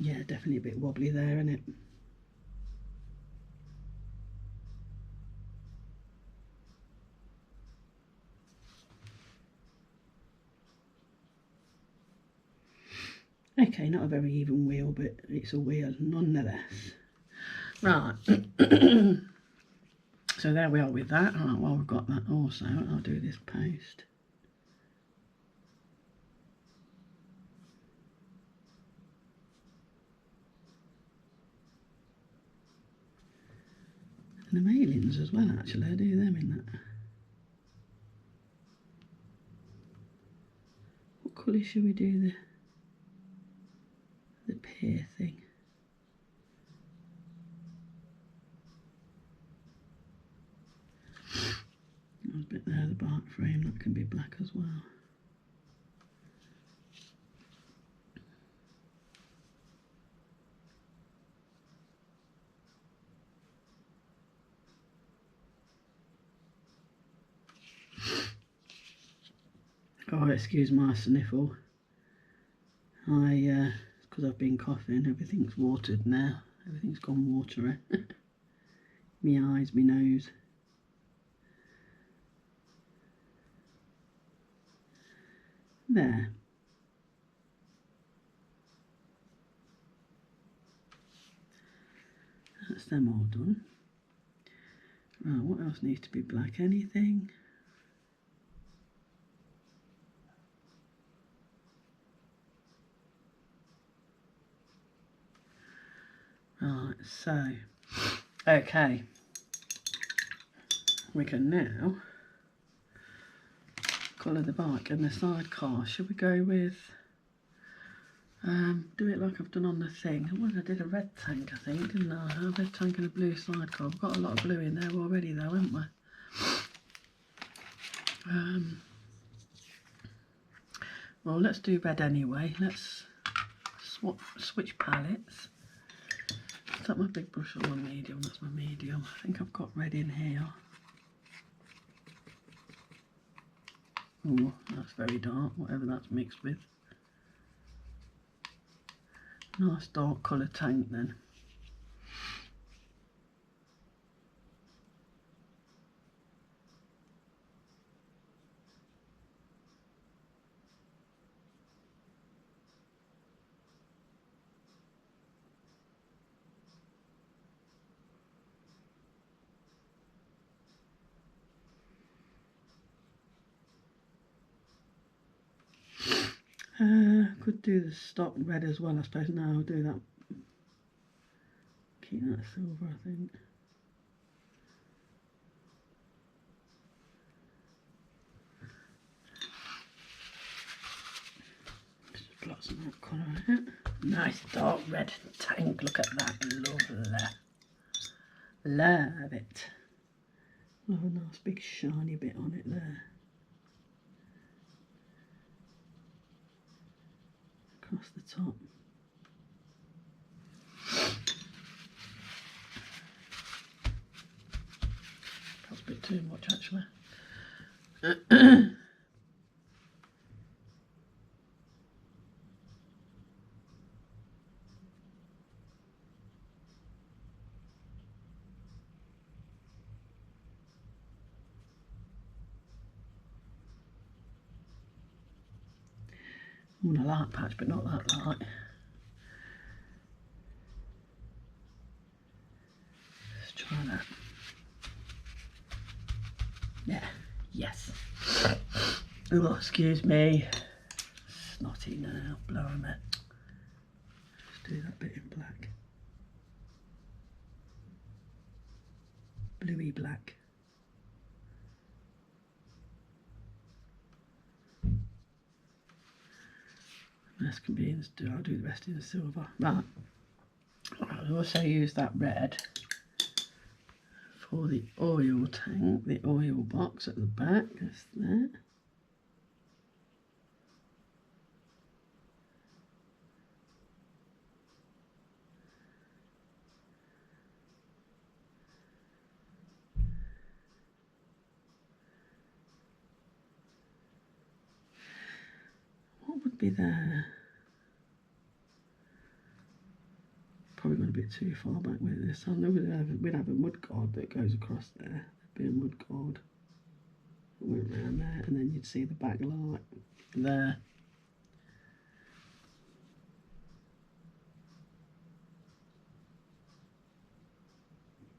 Yeah, definitely a bit wobbly there, isn't it? Okay, not a very even wheel, but it's a wheel nonetheless. Right. So there we are with that. Right, well, we've got that also. I'll do this post. And the mailings as well, actually. I do them in that. What colour should we do the pear thing? There's a bit there, the bark frame, that can be black as well. Oh, excuse my sniffle. Because I've been coughing, everything's watered now. Everything's gone watery. Me eyes, me nose. There. That's them all done. Right, what else needs to be black? Anything? Right, so, okay. We can now colour the bike and the sidecar. Should we go with, do it like I've done on the thing? Well, I did a red tank, I think, didn't I? A red tank and a blue sidecar. We've got a lot of blue in there already though, haven't we? Well, let's do red anyway. Let's switch palettes. Is that my big brush or my medium? That's my medium. I think I've got red in here. Oh, that's very dark, whatever that's mixed with. Nice dark colour tank then. Could do the stock red as well, I suppose. No, I'll do that. Keep that silver, I think. Just blot some more colour on it. Nice dark red tank. Look at that. Lovely. Love it. Love a nice big shiny bit on it there. Across the top. Perhaps a bit too much actually. I want a light patch, but not that light. Let's try that. Yeah, yes. Oh, excuse me. Snotty now, blowing it. Let's do that bit in black. Bluey black. This can be in, I'll do the rest in the silver. Right. I'll also use that red for the oil tank, the oil box at the back, that's there. What would be there? Probably got a bit too far back with this. I know we'd have a mud guard that goes across there. There'd be a mud guard that went around there, and then you'd see the back light there.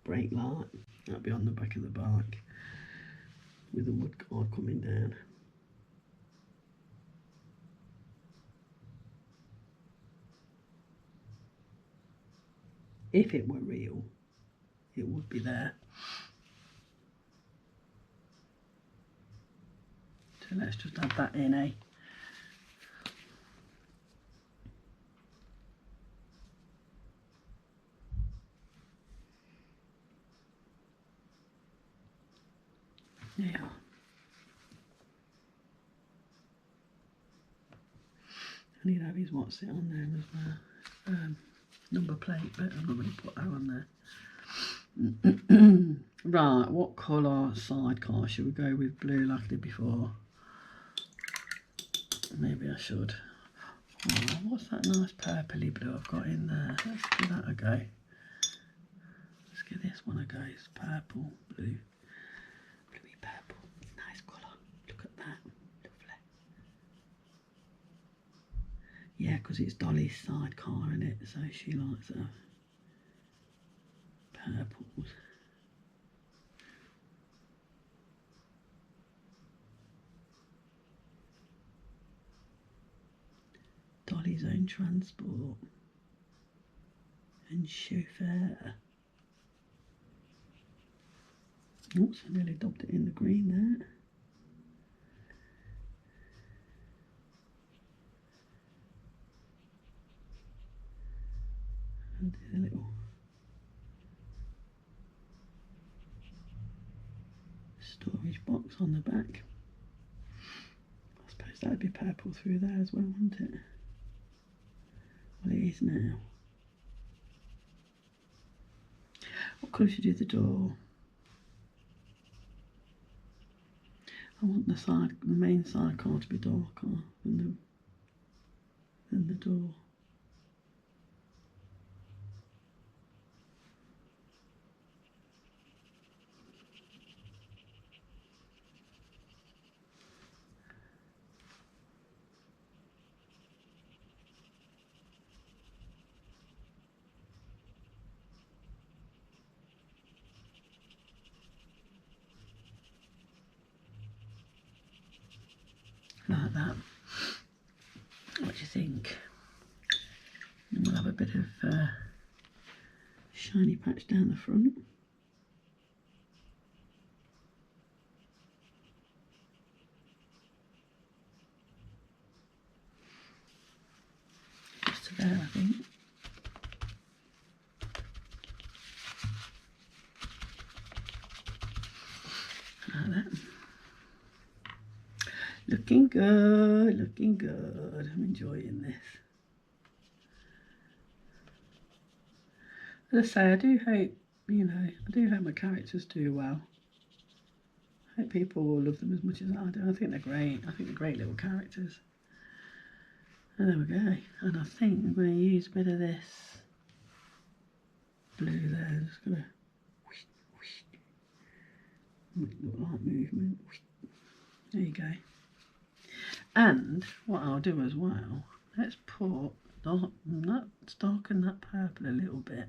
Brake light, that'd be on the back of the bike with the mud guard coming down. If it were real, it would be there. So let's just add that in, eh? Yeah. I need to have his what's it on there as well. Number plate, but I'm not going to put that on there. Right, what colour sidecar? Should we go with blue like I did before? Maybe I should. Oh, what's that nice purpley blue I've got in there? Let's give that a go. Let's give this one a go. It's purple, blue. Bluey purple. Nice colour. Look at that. Lovely. Yeah, because it's Dolly's sidecar in it, so she likes her purples. Dolly's own transport and chauffeur. Oops, I nearly dubbed it in the green there. And there's a little storage box on the back. I suppose that'd be purple through there as well, wouldn't it? Well, it is now. What colour should do the door? I want the main sidecar to be darker than the door. Like that. What do you think? And we'll have a bit of shiny patch down the front. Just to there, I think. Like that. Looking good, looking good. I'm enjoying this. As I say, I do hope, you know, I do hope my characters do well. I hope people will love them as much as I do. I think they're great. I think they're great little characters. And there we go. And I think I'm going to use a bit of this blue there. Just going to whoosh, whoosh. Look like movement. Whoosh. There you go. And what I'll do as well, let's put, let's darken that purple a little bit.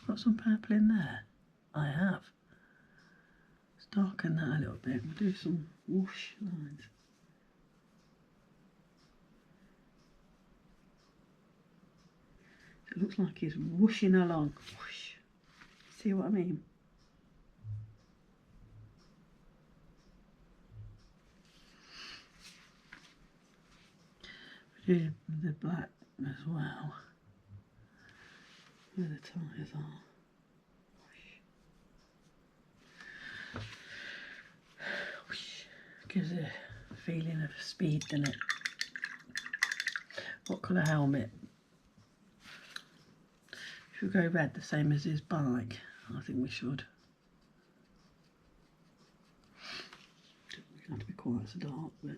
Got some purple in there? I have. Let's darken that a little bit. We'll do some whoosh lines. It looks like he's whooshing along. Whoosh. See what I mean? Do the black as well, where the tyres are. Gives a feeling of speed, doesn't it? What colour helmet? Should we go red, the same as his bike? I think we should. Doesn't have to be quite so dark, but.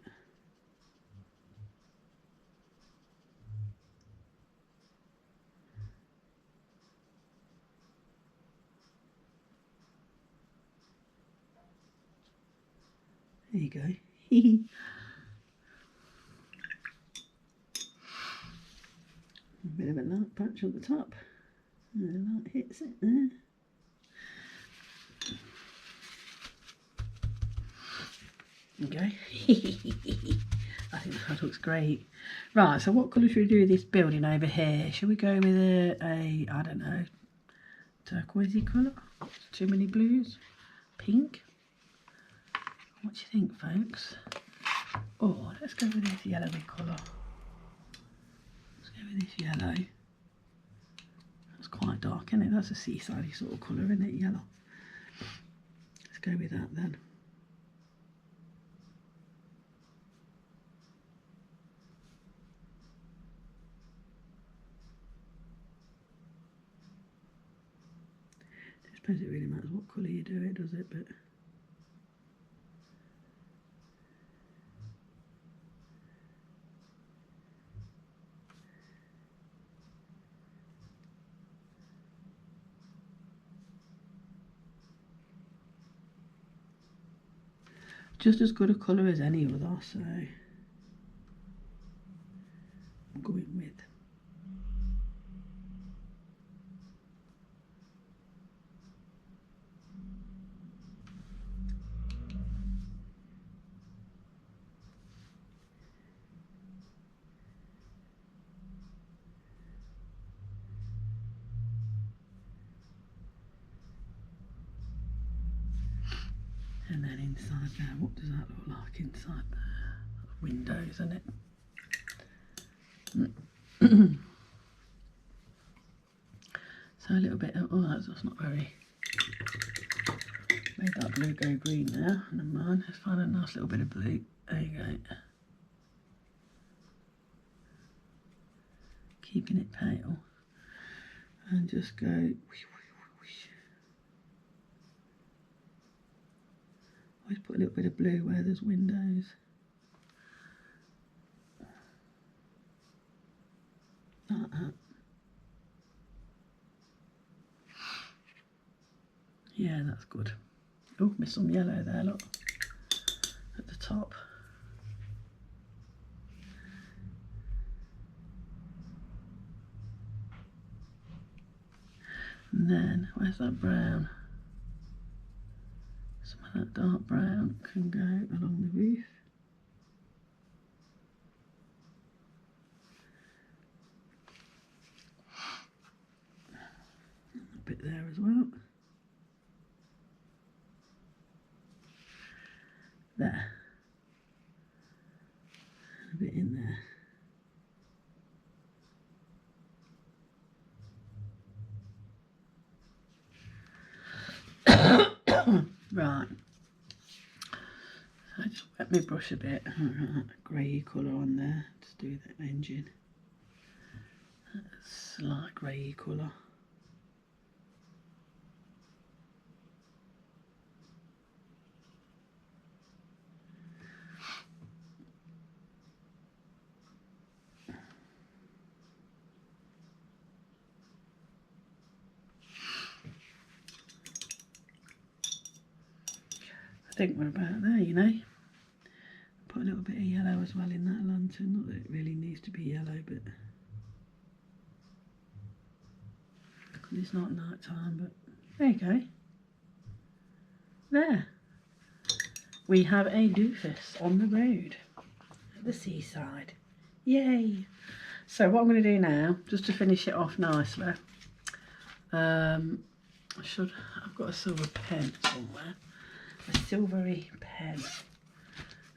There you go. A bit of a light patch on the top. And the light hits it there. Okay. I think that looks great. Right, so what colour should we do with this building over here? Should we go with a I don't know, turquoisey colour? Too many blues? Pink? What do you think, folks? Oh, let's go with this yellowy colour. Let's go with this yellow. That's quite dark, isn't it? That's a seaside sort of colour, isn't it? Yellow. Let's go with that then. I suppose it really matters what colour you do it, does it? But just as good a colour as any other, so going with. And then inside there, what does that look like inside there? Windows, isn't it? So a little bit of, oh, that's not very, made that blue go green there. Never mind, let's find a nice little bit of blue. There you go. Keeping it pale. And just go, whoosh, whoosh, whoosh. Always put a little bit of blue where there's windows. Like that. Yeah, that's good. Oh, missed some yellow there, look. At the top. And then, where's that brown? Some of that dark brown can go along the roof. A bit there as well. There. A bit in there. Right. So I just wet my brush a bit. Grey colour on there. Just do the engine. Slight grey colour. I think we're about there, you know. Put a little bit of yellow as well in that lantern. Not that it really needs to be yellow, but it's not night time. But there you go. There. We have a doofus on the road at the seaside. Yay! So what I'm going to do now, just to finish it off nicely, I've got a silver pen somewhere. A silvery pen.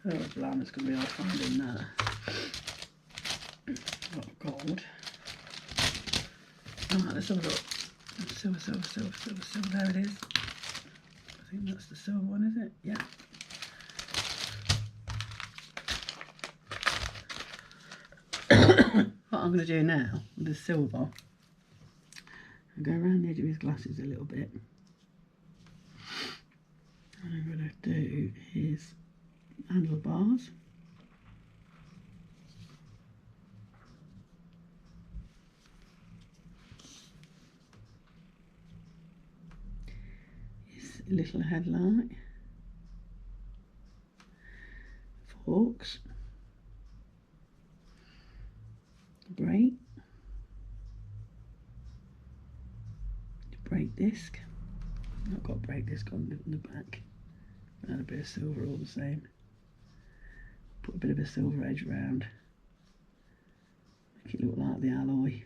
Oh, blimey, it's going to be hard finding that. Got gold. Alright, let's have a look. Silver. There it is. I think that's the silver one, is it? Yeah. What I'm going to do now with the silver, I'll go around the edge of his glasses a little bit. What I'm going to do is handlebars. His little headlight. Forks. Brake. Brake disc. I've got brake disc on the back. Add a bit of silver all the same. Put a bit of a silver edge around. Make it look like the alloy.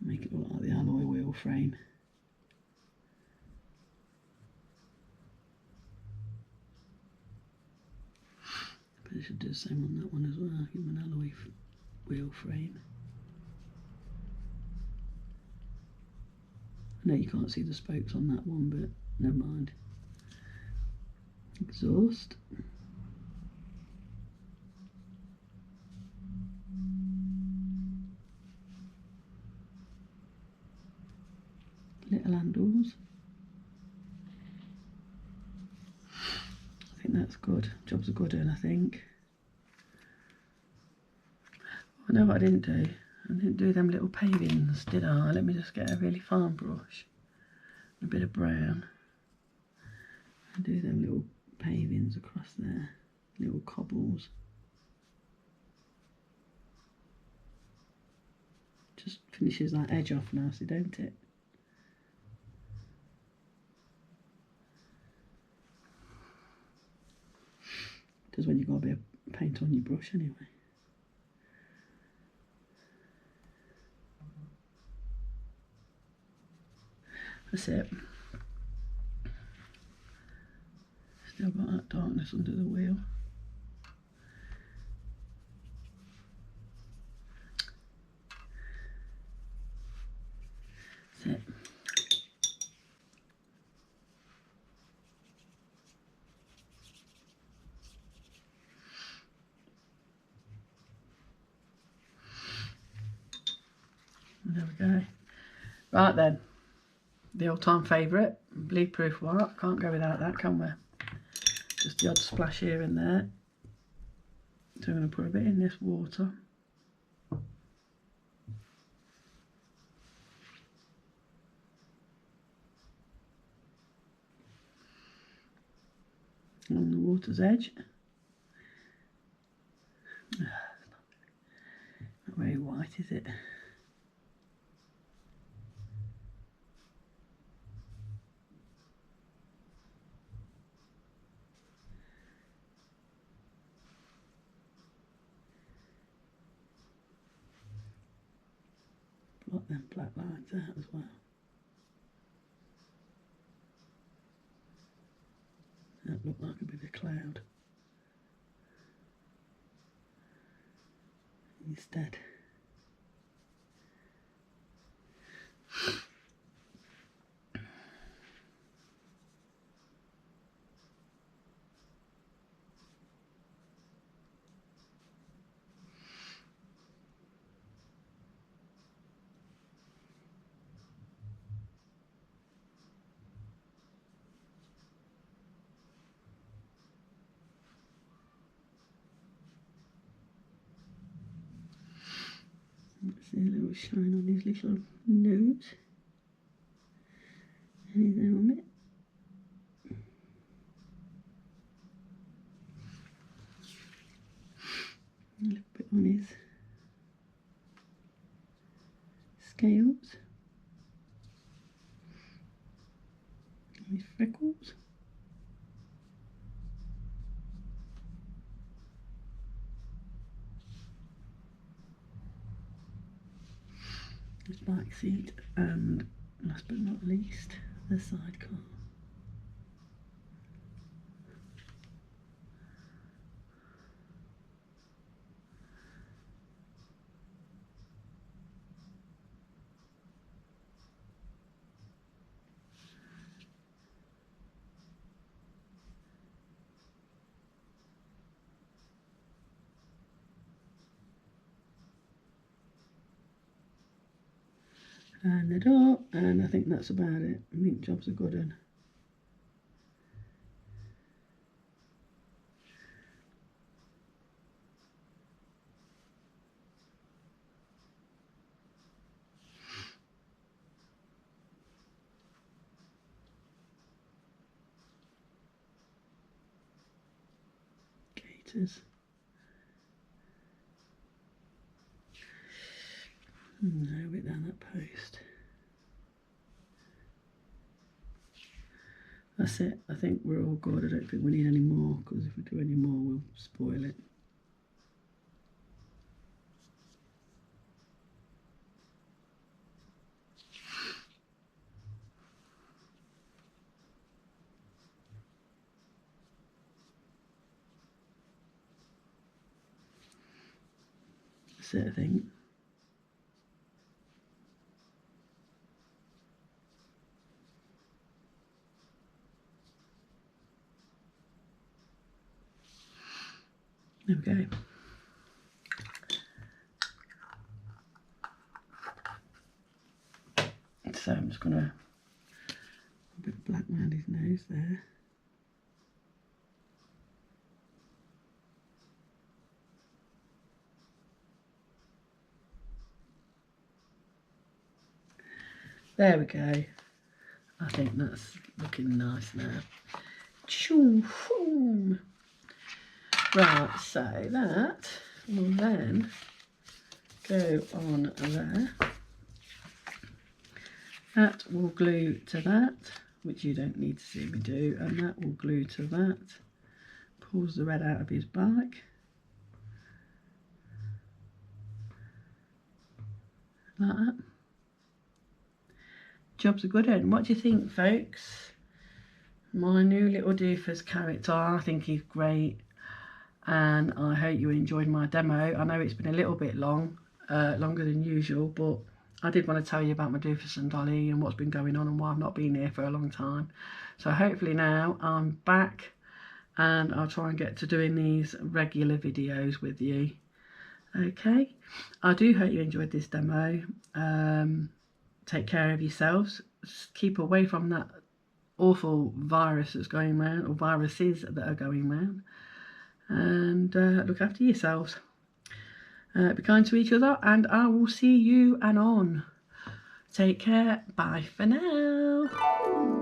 Make it look like the alloy wheel frame. But I should do the same on that one as well. Give them an alloy wheel frame. I know you can't see the spokes on that one, but never mind. Exhaust. Little handles. I think that's good. Job's a good one, I think. I know what I didn't do. I didn't do them little pavings, did I? Let me just get a really fine brush, a bit of brown, and do them little pavings across there, little cobbles. Just finishes that edge off nicely, don't it? Does when you've got a bit of paint on your brush anyway. That's it. Still got that darkness under the wheel. That's it. There we go. Right then, the all-time favourite, bleed-proof warp. Can't go without that, can we? Just the odd splash here and there. So I'm going to put a bit in this water. On the water's edge. Not very white, is it? Blot them black lines out as well. That looked like a bit of cloud. Instead. See a little shine on his little nose and his helmet. A little bit on his scales, and his freckles. His back seat, and last but not least, the sidecar. And the door, and I think that's about it. I think job's a good one. Gaiters. No, a bit down that post. That's it. I think we're all good. I don't think we need any more, because if we do any more, we'll spoil it. That's it, I think. There we go. So I'm just going to a bit of black around his nose there. There we go. I think that's looking nice now. Shoom, shoom. Right, so that will then go on there. That will glue to that, which you don't need to see me do, and that will glue to that. Pulls the red out of his bike. Like that. Job's a good one. What do you think, folks? My new little Doofus character, I think he's great, and I hope you enjoyed my demo. I know it's been a little bit long, longer than usual, but I did want to tell you about my Doofus and Dolly and what's been going on and why I've not been here for a long time. So hopefully now I'm back and I'll try and get to doing these regular videos with you. Okay, I do hope you enjoyed this demo. Take care of yourselves. Keep away from that awful virus that's going around, or viruses that are going around, and look after yourselves. Be kind to each other, and I will see you anon. Take care. Bye for now.